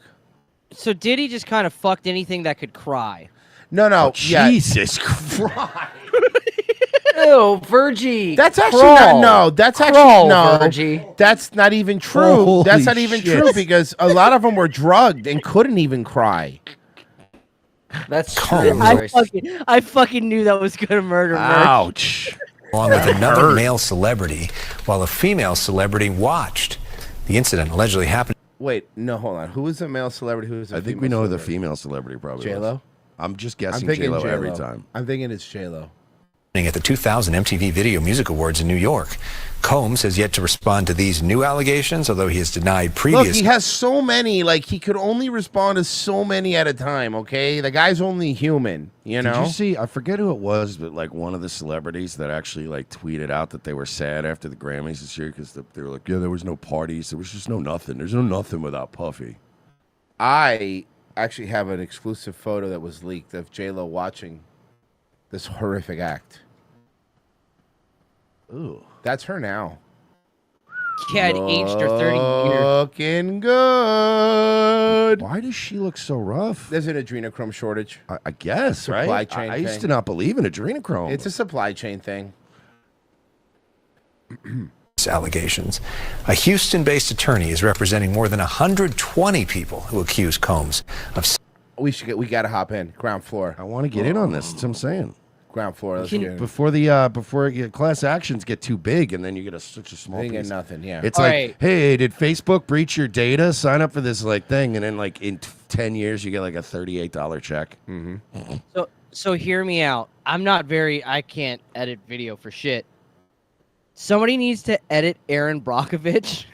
So Diddy just kind of fucked anything that could cry. No. Oh, Jesus Christ. Ew, Virgie. That's actually Crawl. not. No, that's Crawl, actually Virgie. That's not even true. Holy That's not even shit. true because a lot of them were drugged and couldn't even cry. That's true. I fucking knew that was gonna murder. Ouch. Along with another male celebrity, while a female celebrity watched. The incident allegedly happened. Wait, no, hold on. Who is a male celebrity? Who is a I think we know who the female celebrity probably J-Lo? was. I'm just guessing thinking J-Lo J-Lo. every time. I'm thinking it's J-Lo. At the 2000 MTV Video Music Awards in New York. Combs has yet to respond to these new allegations, although he has denied previous... Look, he has so many, like, he could only respond to so many at a time, okay? The guy's only human, you know? Did you see, I forget who it was, but like one of the celebrities that actually like tweeted out that they were sad after the Grammys this year because they were like, yeah, there was no parties. There was just no nothing. There's no nothing without Puffy. I actually have an exclusive photo that was leaked of J-Lo watching this horrific act. Ooh. That's her now. Yeah, it aged her 30 years. Looking good. Why does she look so rough? There's an adrenochrome shortage. I guess, Supply right? chain I used thing. to not believe in adrenochrome. It's a supply chain thing. Allegations. A Houston-based attorney is representing more than 120 people who accuse Combs of. We got to hop in. Ground floor. I want to get in on this. That's what I'm saying. Ground floor. Let's get in. Before class actions get too big, and then you get such a small They piece. get nothing. Yeah. It's All like, right. hey, did Facebook breach your data? Sign up for this thing, and then in 10 years you get like a $38 check. Mm-hmm. So hear me out. I can't edit video for shit. Somebody needs to edit Aaron Brockovich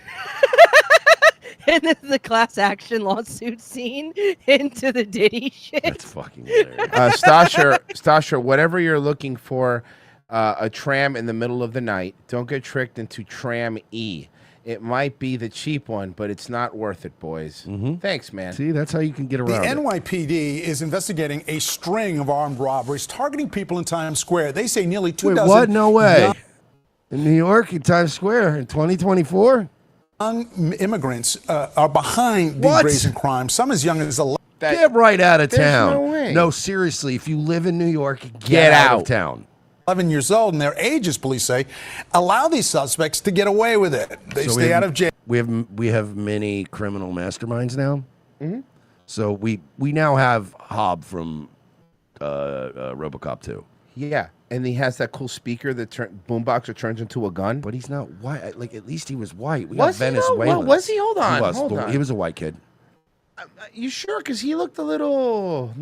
and the class action lawsuit scene into the Diddy shit. That's fucking hilarious. Stasha, whatever you're looking for, a tram in the middle of the night, don't get tricked into Tram E. It might be the cheap one, but it's not worth it, boys. Thanks, man. See, that's how you can get The around it. NYPD is investigating a string of armed robberies targeting people in Times Square. They say nearly 2 Wait, dozen. what? No way. In New York, in Times Square, in 2024? Young immigrants are behind the What? brazen crime. Some as young as 11. Get right out of There's town. no way. No, seriously, if you live in New York, get out of town. 11 years old, and their ages, police say, allow these suspects to get away with it. They So stay out of jail. We have many criminal masterminds now. Mm-hmm. So we now have Hobb from RoboCop 2. Yeah, and he has that cool speaker that boombox that turns into a gun. But he's not white. Like, at least he was white. We Was got he, though? Venezuela. Was he? Hold on, He was. hold on. He was a white kid. You sure? Because he looked a little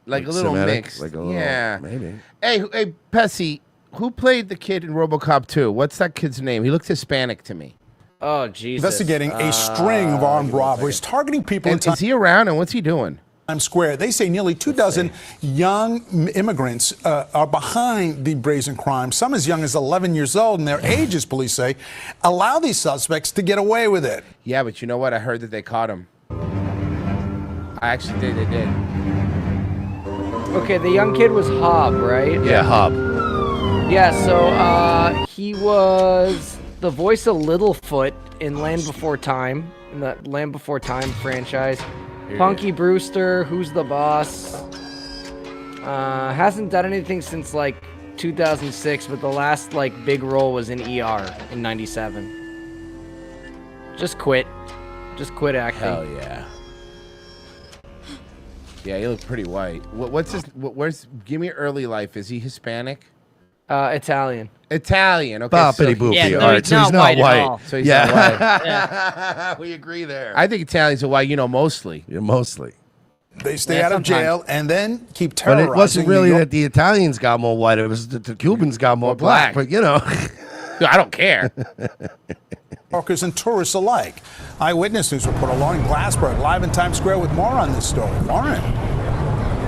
like a little Semitic? mixed. Like a little, yeah, maybe. Hey, Pessy, who played the kid in RoboCop 2? What's that kid's name? He looked Hispanic to me. Oh, Jesus. Investigating a string of armed robberies targeting people in Is he around, and what's he doing? Times Square. They say nearly 2 dozen young immigrants are behind the brazen crime. Some as young as 11 years old, and their ages, police say, allow these suspects to get away with it. Yeah, but you know what? I heard that they caught him. I actually did. They did. Okay, the young kid was Hobb, right? Yeah, Hobb. Yeah, so he was the voice of Littlefoot in Land Before Time, in the Land Before Time franchise. Punky Brewster, Who's the Boss? Hasn't done anything since like 2006, but the last like big role was in ER in '97. Just quit acting. Hell yeah. Yeah, he looked pretty white. What's his? Where's? Give me early life. Is he Hispanic? Italian. Italian. Okay. Boppity boopy. Yeah, All right, so he's not white. So he's not white. Yeah. We agree there. I think Italians are white. Mostly. Yeah, mostly. They stay Yeah, out of sometimes. jail and then keep But terrorizing. it wasn't really New York. that the Italians got more white. It was that the Cubans got more black. But, I don't care. Yorkers and tourists alike. Eyewitness News reporter Lauren Glassberg live in Times Square with more on this story. Lauren.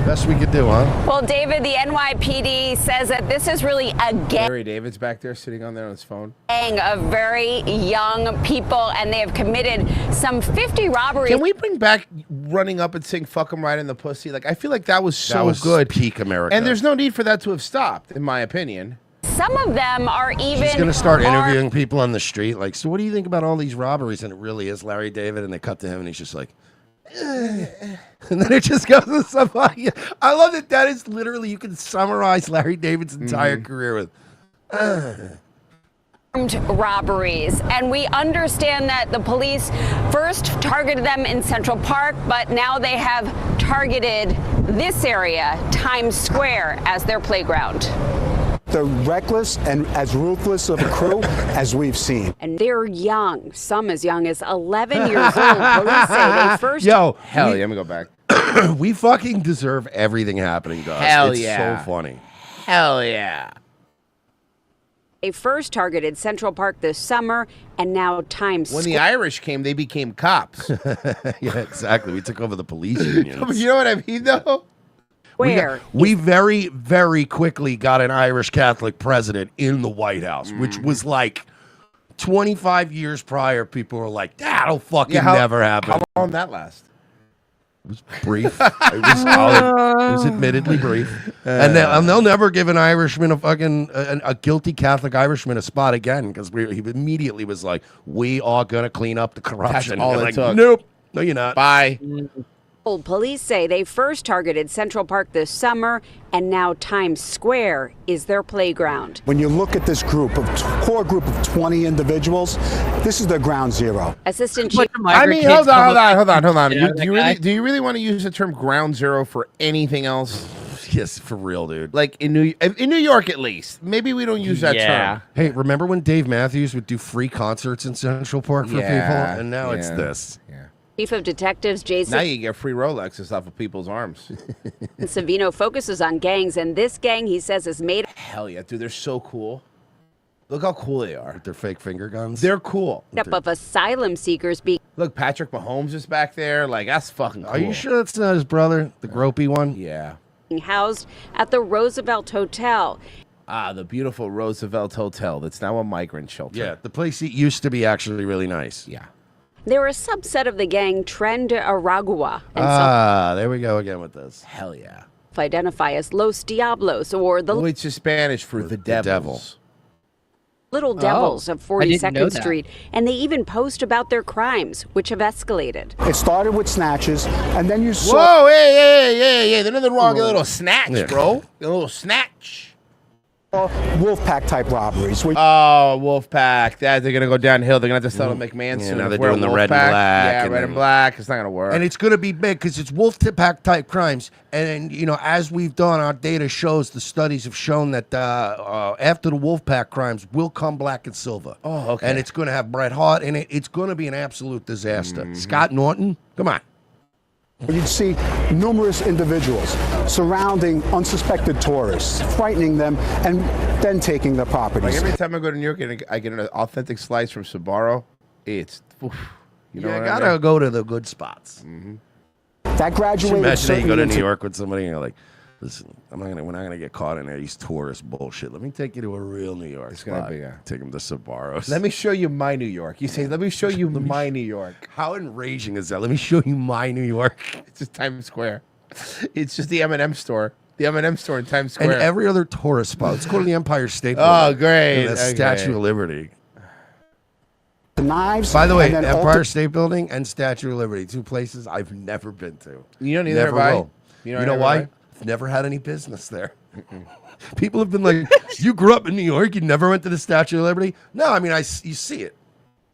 Best we could do, huh? Well, David, the NYPD says that this is really a gang Larry David's back there sitting on there on his phone. of very young people, and they have committed some 50 robberies. Can we bring back running up and saying "fuck 'em" right in the pussy? Like I feel like that was so That was good, peak America. and there's no need for that to have stopped, in my opinion. Some of them are even. She's going to start more- interviewing people on the street. Like, so what do you think about all these robberies? And it really is Larry David. And they cut to him and he's just like, and then it just goes to somebody. I love that is literally, you can summarize Larry David's entire career with, armed robberies. And we understand that the police first targeted them in Central Park, but now they have targeted this area, Times Square, as their playground. They're reckless and as ruthless of a crew as we've seen. And they're young, some as young as 11 years old. Police say they first. Hell yeah, let me go back. we fucking deserve everything happening to us. Hell it's yeah. so funny. Hell yeah. They first targeted Central Park this summer, and now Times When Square. the Irish came, they became cops. Yeah, exactly. We took over the police unions. You know what I mean, though? We very, very quickly got an Irish Catholic president in the White House, which was like 25 years prior. People were like, that'll fucking never happen. How long did that last? It was brief. It was admittedly brief. And they'll never give an Irishman a guilty Catholic Irishman a spot again because he immediately was like, we are going to clean up the corruption. That's all And it like, took. Nope. No, you're not. Bye. Police say they first targeted Central Park this summer, and now Times Square is their playground. When you look at this core group of 20 individuals, this is their ground zero. Assistant Chief. I mean, hold on. Yeah, Do you really want to use the term ground zero for anything else? Yes, for real, dude. Like in New York, at least. Maybe we don't use that term. Hey, remember when Dave Matthews would do free concerts in Central Park for people? And now it's this. Chief of Detectives Jason Now you get free Rolexes off of people's arms. Savino focuses on gangs, and this gang, he says, is made Hell yeah, dude, they're so cool. Look how cool they are. With their fake finger guns. They're cool. up of asylum seekers being Look, Patrick Mahomes is back there. Like, that's fucking cool. Are you sure that's not his brother, the gropey one? Yeah. housed at the Roosevelt Hotel. Ah, the beautiful Roosevelt Hotel that's now a migrant shelter. Yeah, the place used to be actually really nice. Yeah. They're a subset of the gang Transgender, and there we go again with this. Hell yeah. self-identify as Los Diablos or the Which is Spanish for the devil. Little Devils of I didn't know 42nd that. Street, and they even post about their crimes, which have escalated. It started with snatches, and then you saw. Whoa, hey. There's nothing wrong with a little snatch, bro. A little snatch. Wolfpack type robberies. Oh, Wolfpack. They're going to go downhill. They're going to have to settle McMahon soon. now if they're we're doing the red and Wolfpack. black. Yeah, red and black. It's not going to work. And it's going to be big because it's wolf pack type crimes. And, as we've done, our data shows, the studies have shown that after the wolf pack crimes will come black and silver. Oh, okay. And it's going to have Bret Hart in it. It's going to be an absolute disaster. Scott Norton, come on. You'd see numerous individuals surrounding unsuspected tourists, frightening them, and then taking their Like properties. every time I go to New York and I get an authentic slice from Sbarro, it's, oof, you know You what gotta I mean? go to the good spots. That graduated. Imagine that you certainly go to into- New York with somebody and you're like, listen, we're not gonna get caught in these tourist bullshit. Let me take you to a real New York It's gonna spot. be a- Take them to Sbarro's. Let me show you my New York. You say, let me show you my New York. How enraging is that? Let me show you my New York. It's just Times Square. It's just the M&M store. The M&M store in Times Square. And every other tourist spot. Let's go to the Empire State Oh, Building. great. And the Okay. Statue of Liberty. The knives. By the way, and then Empire State Building and Statue of Liberty, two places I've never been to. You don't either Never have I. will. You You know know never why? have I've never had any business there. People have been like, you grew up in New York, you never went to the Statue of Liberty? No, I mean, you see it.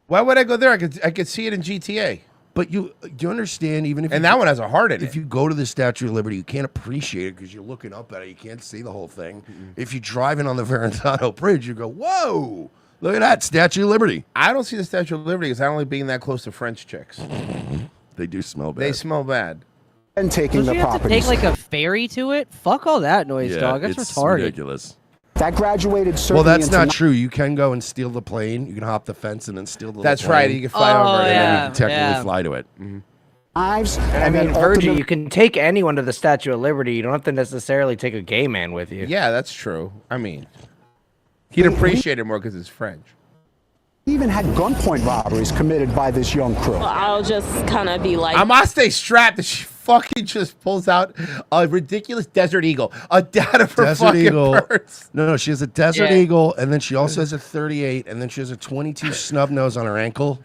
Why would I go there? I could see it in GTA. But you understand, even if And that one has a heart in if you go to the Statue of Liberty, you can't appreciate it because you're looking up at it. You can't see the whole thing. If you're driving on the Verrazano Bridge, you go, whoa, look at that, Statue of Liberty. I don't see the Statue of Liberty because I don't like being that close to French chicks. They do smell bad. They smell bad. And taking Don't the you have to properties. take like a ferry to it? Fuck all that noise, dog. That's it's retarded. ridiculous. That graduated. Well, certainly that's into not true. You can go and steal the plane. You can hop the fence and then steal the That's plane. right. You can fly over it. And then you can technically fly to it. Knives. I And mean, then Virgie, ultimate- you can take anyone to the Statue of Liberty. You don't have to necessarily take a gay man with you. Yeah, that's true. I mean, he'd appreciate it more because it's French. even had gunpoint robberies committed by this young crew. I'll just kind of be like, I must stay strapped. And she fucking just pulls out a ridiculous Desert Eagle, a dad of her Desert fucking Eagle. purse. No, she has a Desert Yeah. Eagle, and then she also has a 38, and then she has a 22 snub nose on her ankle.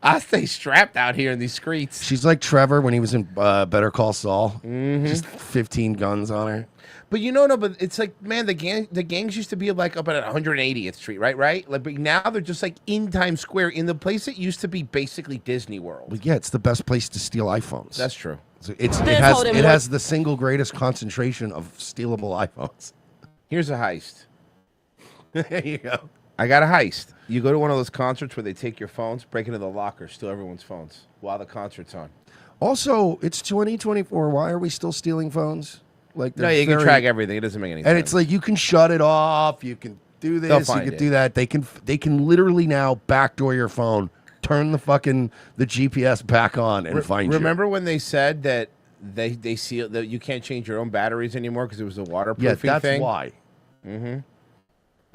I stay strapped out here in these streets. She's like Trevor when he was in Better Call Saul. Mhm. Just 15 guns on her. But you know, no, but it's like, man, the gangs used to be like up at 180th Street, right? Like, but now they're just like in Times Square, in the place that used to be basically Disney World. But yeah, it's the best place to steal iPhones. That's true. So it This has holding it more- has the single greatest concentration of stealable iPhones. Here's a heist. There you go. I got a heist. You go to one of those concerts where they take your phones, break into the locker, steal everyone's phones while the concert's on. Also, it's 2024. Why are we still stealing phones? Like, No, they're you can very- track everything. It doesn't make any sense. And it's like you can shut it off. You can do They'll this. You find can it. do that. They can literally now backdoor your phone, turn the GPS back on, and find you. Remember when they said that they seal that you can't change your own batteries anymore because it was a waterproofing Yeah, that's thing? why. Mm-hmm.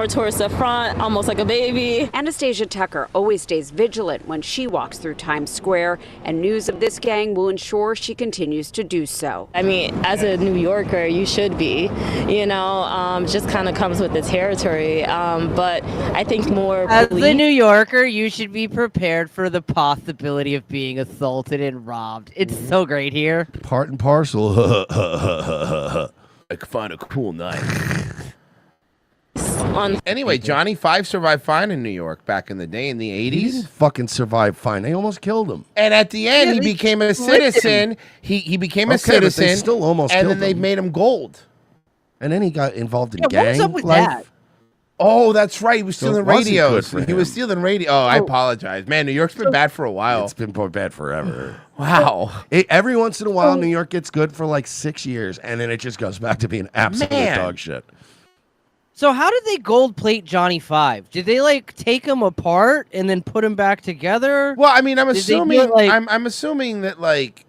Or towards the front, almost like a baby. Anastasia Tucker always stays vigilant when she walks through Times Square, and news of this gang will ensure she continues to do so. I mean, as a New Yorker, you should be, just kind of comes with the territory. But I think more As police. a New Yorker, you should be prepared for the possibility of being assaulted and robbed. It's so great here. Part and parcel. I could find a cool night. Anyway, Johnny Five survived fine in New York back in the day in the He 80s. didn't fucking survive fine. They almost killed him. And at the end, Yeah, he they became a flipped him. citizen. He became a Okay, but they citizen. still almost and killed then they him. made him gold. And then he got involved in Yeah, gang what was up with life. that? Oh, that's right. He was So stealing it wasn't good radios. for He was him. stealing radio. Oh, I apologize. Man, New York's been bad for a while. It's been bad forever. Wow. Every once in a while, New York gets good for like 6 years, and then it just goes back to being absolute Man. dog shit. So how did they gold plate Johnny Five? Did they like take him apart and then put him back together? Well, I mean, I'm Did they do assuming. it, like- I'm assuming that like.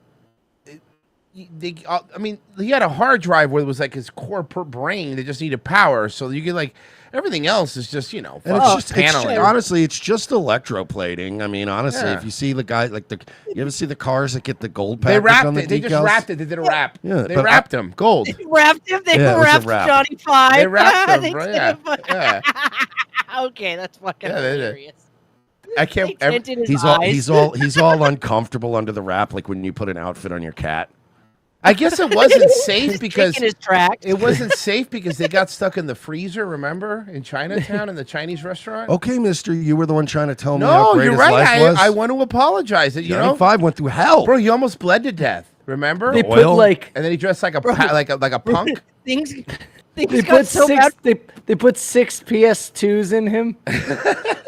I mean, he had a hard drive where it was like his core brain. They just needed power, so you get like everything else is just And fucking it's just, paneling. honestly, it's just electroplating. I mean, honestly, Yeah. if you see the guy, you ever see the cars that get the gold They package wrapped on the it. They decals? just wrapped it. They did a wrap. Yeah, They but wrapped him gold. Wrapped him. They Yeah, it was a wrapped wrap. Johnny Five. They wrapped him, They bro. did Yeah. it. Yeah. Okay, that's fucking Yeah, they did. hilarious. I can't. They tinted his He's eyes. all uncomfortable under the wrap, like when you put an outfit on your cat. I guess it wasn't safe Just because kicking his tracks. it wasn't safe because they got stuck in the freezer. Remember in Chinatown in the Chinese restaurant? Okay, Mister, you were the one trying to tell me how No, great you're his right. life was. I want to apologize. You Johnny know, Five went through hell, bro. You almost bled to death. Remember? They put like and then he dressed like a like a punk. Things they got put so six. bad. They put 6 PS2s in him.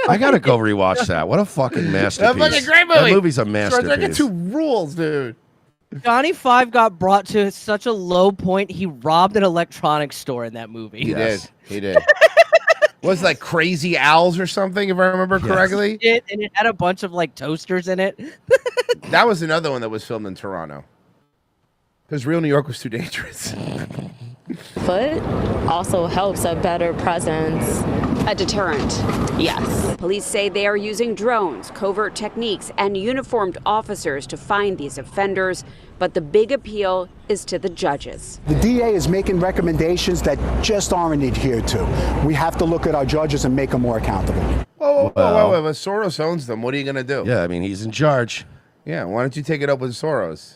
I gotta go rewatch that. What a fucking masterpiece! That fucking great movie. That movie's a It's masterpiece. like two rules, dude. Johnny Five got brought to such a low point. He robbed an electronics store in that movie. He did. He did. Was it like Crazy Owls or something, if I remember correctly? And it had a bunch of like toasters in it. That was another one that was filmed in Toronto. Because real New York was too dangerous. Foot also helps a better presence. A deterrent. Yes. Police say they are using drones, covert techniques, and uniformed officers to find these offenders, but the big appeal is to the judges. The DA is making recommendations that just aren't adhered to. We have to look at our judges and make them more accountable. Whoa, Well- whoa. If Soros owns them, what are you going to do? Yeah, I mean, he's in charge. Yeah, why don't you take it up with Soros?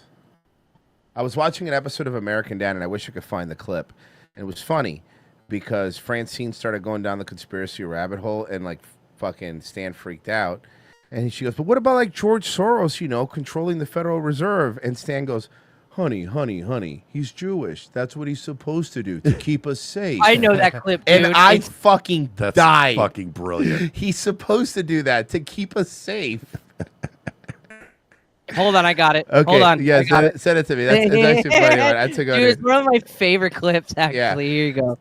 I was watching an episode of American Dad, and I wish I could find the clip. And it was funny because Francine started going down the conspiracy rabbit hole, and like fucking Stan freaked out. And she goes, "But what about like George Soros, controlling the Federal Reserve?" And Stan goes, honey, he's Jewish. That's what he's supposed to do, to keep us safe. I know that clip, And dude. I It's- fucking That's died. fucking brilliant. He's supposed to do that to keep us safe. Hold on, I got it. Okay, Hold on. yeah, I got send it to me. That's actually funny. That's a good Dude, it's one of my favorite clips, actually. Here you go.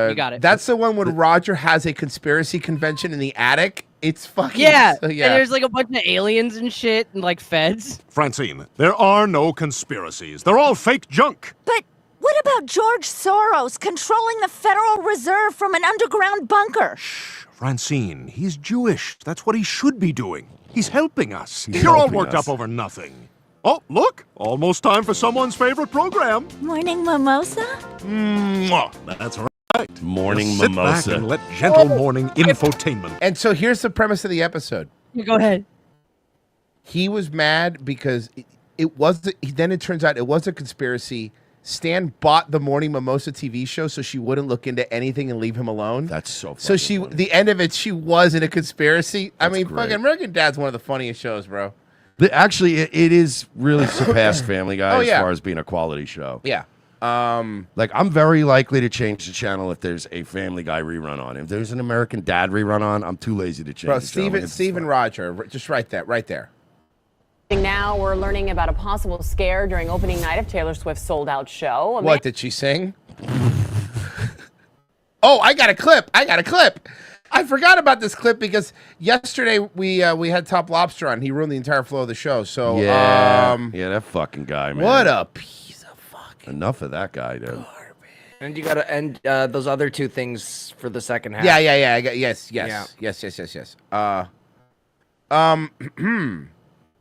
You got it. That's the one when Roger has a conspiracy convention in the attic. It's fucking Yeah. so- And there's like a bunch of aliens and shit and like feds. Francine, there are no conspiracies. They're all fake junk. But what about George Soros controlling the Federal Reserve from an underground bunker? Francine, he's Jewish. That's what he should be doing. He's helping us. He's You're all helping worked us. up over nothing. Oh, look, almost time for someone's favorite program. Morning mimosa? Mwah. That's right. Morning Just sit mimosa. back and let gentle morning infotainment. And so here's the premise of the episode. Go ahead. He was mad because then it turns out it was a conspiracy. Stan bought the Morning Mimosa TV show so she wouldn't look into anything and leave him alone. That's so funny. So the end of it, she was in a conspiracy. I mean, great. fucking American Dad's one of the funniest shows, bro. Actually, it is really surpassed Family Guy Oh, as yeah. far as being a quality show. Yeah. Like, I'm very likely to change the channel if there's a Family Guy rerun on. If there's an American Dad rerun on, I'm too lazy to change Bro, the channel. Steve and Roger, just right there. Now we're learning about a possible scare during opening night of Taylor Swift's sold-out show. What, did she sing? Oh, I got a clip. I forgot about this clip because yesterday we had Top Lobster on. He ruined the entire flow of the show. So Yeah, that fucking guy, man. what a piece of fucking Enough of that guy, dude. And you gotta end those other two things for the second half. Yeah. I got yes. Yeah. I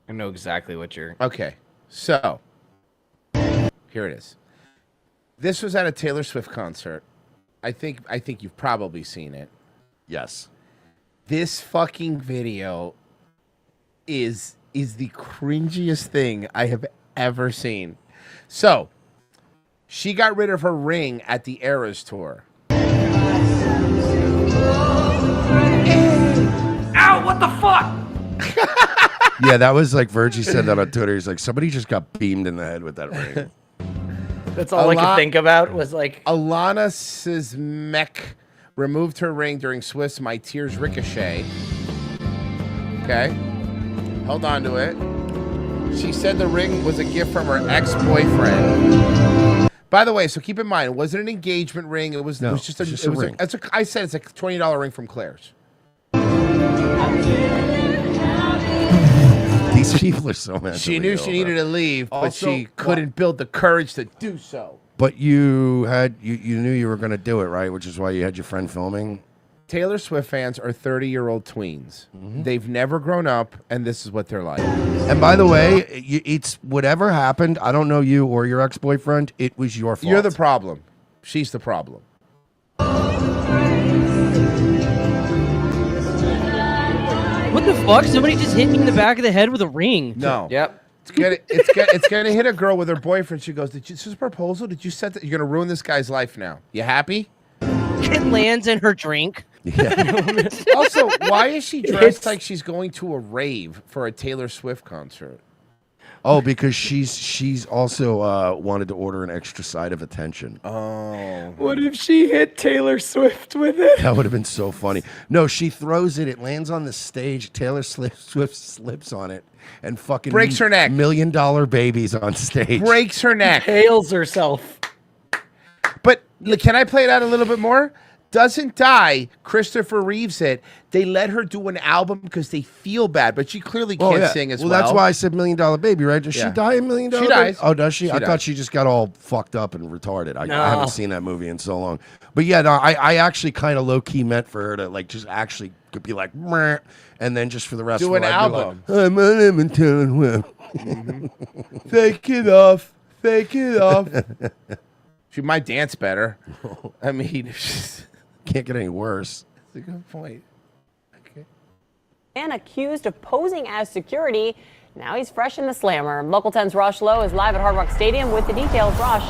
know exactly what you're. Okay, so here it is. This was at a Taylor Swift concert. I think you've probably seen it. Yes. This fucking video is the cringiest thing I have ever seen. So, she got rid of her ring at the Eras tour. Ow! What the fuck? Yeah, that was like Virgie said that on Twitter. He's like, somebody just got beamed in the head with that ring. That's all I could think about was like Alana Sismek removed her ring during Swift's My Tears Ricochet. Okay. Hold on to it. She said the ring was a gift from her ex-boyfriend. By the way, so keep in mind, it wasn't an engagement ring. It was just a ring. I said it's a $20 ring from Claire's. These people are so mad. She knew she needed to leave, but she couldn't build the courage to do so. But you knew you were going to do it, right? Which is why you had your friend filming. Taylor Swift fans are 30-year-old tweens. They've never grown up, and this is what they're like. And by the way, it's whatever happened. I don't know you or your ex-boyfriend. It was your fault. You're the problem. She's the problem. What the fuck? Somebody just hit me in the back of the head with a ring. No. Yep. It's gonna hit a girl with her boyfriend. She goes, "This is a proposal? Did you set that? You're gonna ruin this guy's life now. You happy?" It lands in her drink. Yeah. Also, why is she dressed like she's going to a rave for a Taylor Swift concert? Oh, because she's also wanted to order an extra side of attention. Oh. What if she hit Taylor Swift with it? That would have been so funny. No, she throws it. It lands on the stage. Taylor Swift slips on it and fucking breaks her neck. $1 million babies on stage. Breaks her neck. Hails herself. But can I play it out a little bit more? Doesn't die. Christopher Reeves it. They let her do an album because they feel bad, but she clearly can't sing as well. Well, that's why I said $1 Million Baby, right? Does she die in $1 Million She Baby? dies. Oh, does she? She I dies. thought she just got all fucked up and retarded. I No. haven't seen that movie in so long. But yeah, no, I actually kind of low key meant for her to like just actually could be like, meh, and then just for the rest Do of an her life, be album. Like, I'm an Edmonton Will. Fake it off. Fake it off. She might dance better. I mean, can't get any worse. That's a good point. Man accused of posing as security. Now he's fresh in the slammer. Local 10's Rosh Lowe is live at Hard Rock Stadium with the details. Rosh.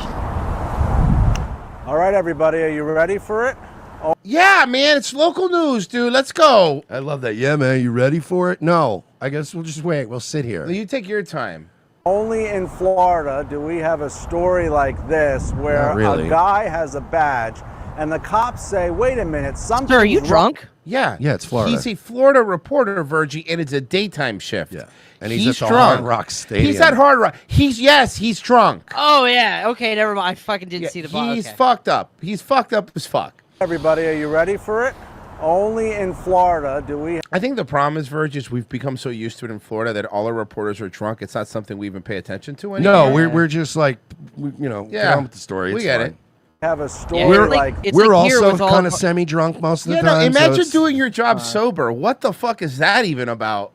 All right, everybody, are you ready for it? Oh. Yeah, man, it's local news, dude. Let's go. I love that. Yeah, man, you ready for it? No, I guess we'll just wait. We'll sit here. You take your time. Only in Florida do we have a story like this where Not really. a guy has a badge and the cops say, wait a minute, something. Sir, are you drunk? Yeah. Yeah, it's Florida. He's a Florida reporter, Virgie, and it's a daytime shift. Yeah. And he's at the drunk. Hard Rock Stadium. He's at Hard Rock. He's drunk. Oh yeah. Okay, never mind. I fucking didn't see the bottle. He's fucked up. He's fucked up as fuck. Everybody, are you ready for it? Only in Florida do we. I think the problem is, Virgie, is we've become so used to it in Florida that all our reporters are drunk. It's not something we even pay attention to anymore. No, we're just like, get on with the story. We It's get fine. it. Have a story We're, like we're also kind of semi-drunk most of the time. Imagine so it's- doing your job sober. What the fuck is that even about?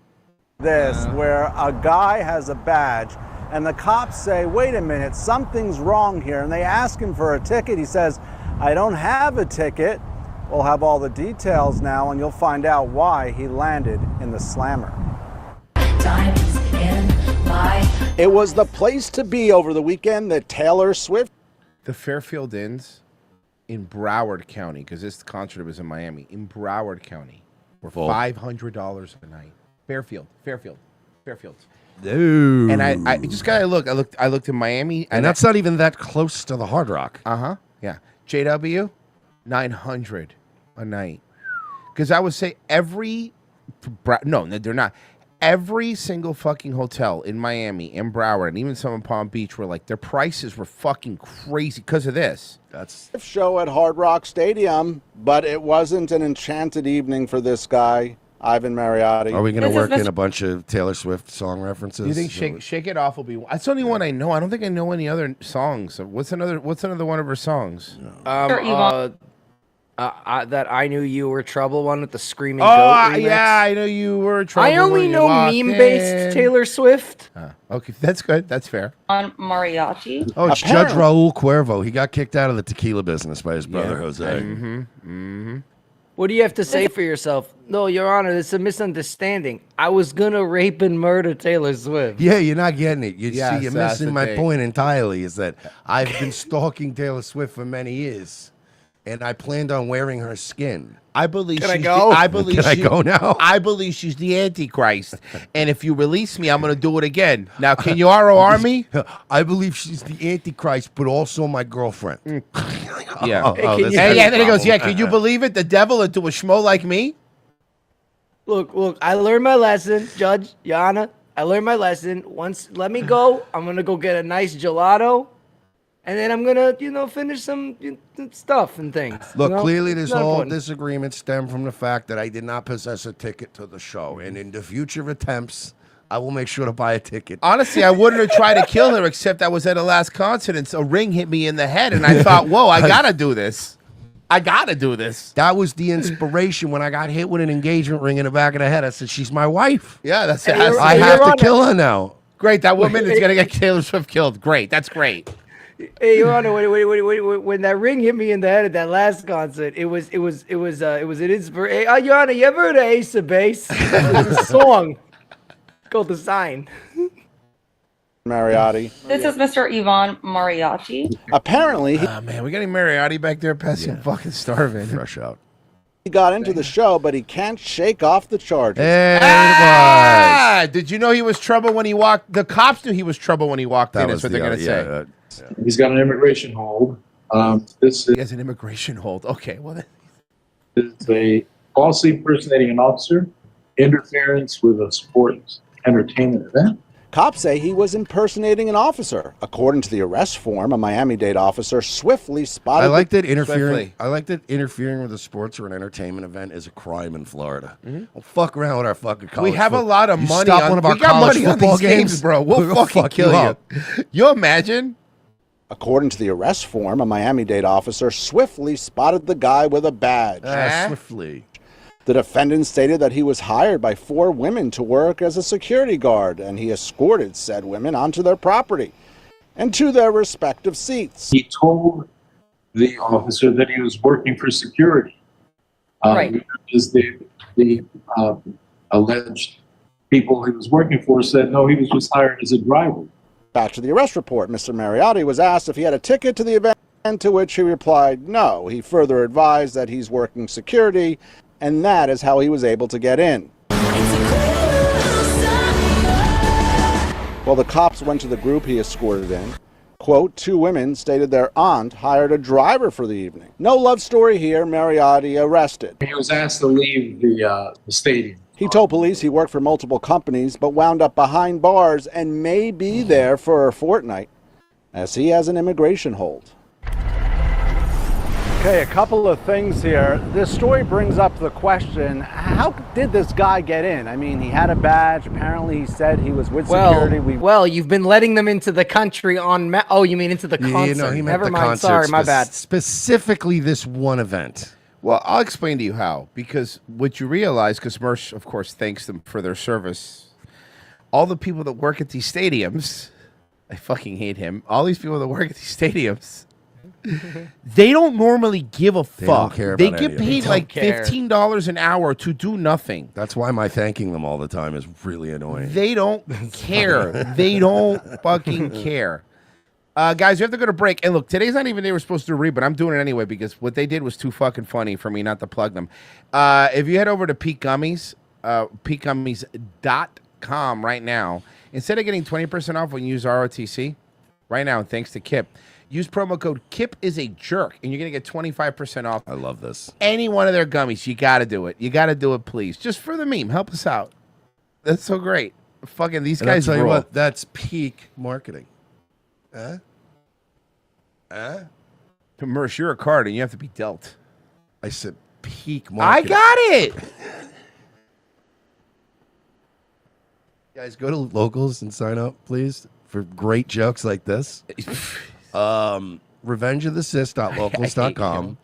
this where a guy has a badge and the cops say, wait a minute, something's wrong here. And they ask him for a ticket. He says, I don't have a ticket. We'll have all the details now and you'll find out why he landed in the slammer. It was the place to be over the weekend that Taylor Swift. The Fairfield Inns in Broward County, because this concert was in Miami, in Broward County, were $500 a night. Fairfield. Dude. And I just gotta look. I looked in Miami, And that's not even that close to the Hard Rock. Yeah. JW, $900 a night. Because I would say no, they're not. Every single fucking hotel in Miami, in Broward, and even some in Palm Beach were like, their prices were fucking crazy because of this. That's Show at Hard Rock Stadium, but it wasn't an enchanted evening for this guy. Ivan Mariotti. Are we going to work in a bunch of Taylor Swift song references? You think Shake It Off will be? That's the only one I know. I don't think I know any other songs. What's another one of her songs? That I Knew You Were Trouble one with the screaming goat remix. Yeah, I know you were trouble. I only when you know walked meme-based in. Taylor Swift. Okay, that's good. That's fair. On Mariachi. Oh, it's Judge Raul Cuervo. He got kicked out of the tequila business by his brother, Jose. What do you have to say for yourself? No, Your Honor, it's a misunderstanding. I was gonna rape and murder Taylor Swift. Yeah, you're not getting it. Yes, See, you're that's missing the my thing. point entirely, is that I've been stalking Taylor Swift for many years, and I planned on wearing her skin. I believe Can I she's go? The, I believe Can I she- go now? I believe she's the Antichrist. And if you release me, I'm going to do it again. Now, can you ROR me? I believe she's the Antichrist, but also my girlfriend. Yeah. Oh, Hey, that's yeah, the then he goes, problem. yeah, can you believe it? The devil into a schmo like me? Look, I learned my lesson, Judge, Your Honor. I learned my lesson. Once, let me go. I'm gonna go get a nice gelato, and then I'm gonna, finish some stuff and things. Look, you know? clearly this Not whole important. disagreement stemmed from the fact that I did not possess a ticket to the show. And in the future attempts, I will make sure to buy a ticket. Honestly, I wouldn't have tried to kill her, except I was at a last concert and a ring hit me in the head, and I thought, whoa, I gotta do this. I gotta do this. That was the inspiration when I got hit with an engagement ring in the back of the head. I said, she's my wife. Yeah, that's it. I have to kill her now. Great, that woman is gonna get Taylor Swift killed. Great, that's great. Hey, Your Honor, when that ring hit me in the head at that last concert, it was an inspiration. Your Honor, you ever heard of Ace of Base? It's a song called The Sign. Mariotti. This is Mr. Ivan Mariachi. Apparently, Man, we got any Mariotti back there past him fucking starving. Fresh out. he got into the show, but he can't shake off the charges. Did you know he was trouble when he walked? The cops knew he was trouble when he walked in. That's what they're gonna say. He's got an immigration hold. This He has an immigration hold. Okay, well, is a falsely impersonating an officer, interference with a sports entertainment event. Cops say he was impersonating an officer. According to the arrest form, a Miami-Dade officer swiftly spotted. I like that interfering with a sports or an entertainment event is a crime in Florida. Don't fuck around with our fucking college. we have a foot- lot of You money. Stop on, one of our we got college money on football these games, bro. We'll gonna fucking fuck kill you. up. You imagine? According to the arrest form, a Miami-Dade officer swiftly spotted the guy with a badge. Swiftly. The defendant stated that he was hired by 4 women to work as a security guard, and he escorted said women onto their property and to their respective seats. He told the officer that he was working for security. Right. Because the alleged people he was working for said, no, he was just hired as a driver. Back to the arrest report, Mr. Mariotti was asked if he had a ticket to the event, to which he replied no. He further advised that he's working security, and that is how he was able to get in. Well, the cops went to the group he escorted in. Quote, 2 women stated their aunt hired a driver for the evening. No love story here, Mariotti arrested. He was asked to leave the stadium. He told police he worked for multiple companies, but wound up behind bars and may be there for a fortnight, as he has an immigration hold. Okay, a couple of things here. This story brings up the question, how did this guy get in? I mean, he had a badge. Apparently, he said he was with security. Well, you've been letting them into the country on... Oh, you mean into the concert? No, he meant Never the mind. concert. Sorry, my bad. Specifically this one event. Well, I'll explain to you how. Because what you realize, because Mersh, of course, thanks them for their service, all the people that work at these stadiums, I fucking hate him, all these people that work at these stadiums, they don't normally give a They don't fuck. care They about get any of it. paid They like don't care. $15 an hour to do nothing. That's why my thanking them all the time is really annoying. They don't care. They don't fucking care. Guys, we have to go to break. And look, today's not even they were supposed to read, but I'm doing it anyway because what they did was too fucking funny for me not to plug them. If you head over to Peak Gummies, peakgummies.com right now, instead of getting 20% off when you use ROTC, right now, thanks to Kip, use promo code Kip is a jerk, and you're going to get 25% off. I love this. Any one of their gummies. You got to do it. You got to do it, please. Just for the meme. Help us out. That's so great. Fucking these And I'll guys tell you rule. what, that's peak marketing. Mersh, you're a card, and you have to be dealt. I said peak I marketing. got it. Guys, go to Locals and sign up, please, for great jokes like this. RevengeOfTheCis.locals.com.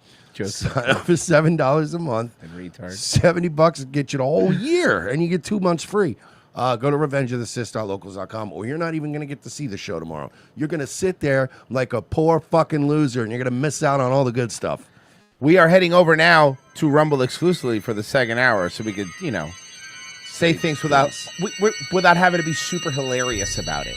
Sign up for $7 a month. And retard. $70 to get you the whole year, and you get 2 months free. Go to RevengeOfTheCis.locals.com, or you're not even going to get to see the show tomorrow. You're going to sit there like a poor fucking loser, and you're going to miss out on all the good stuff. We are heading over now to Rumble exclusively for the second hour, so we could, say things without having to be super hilarious about it.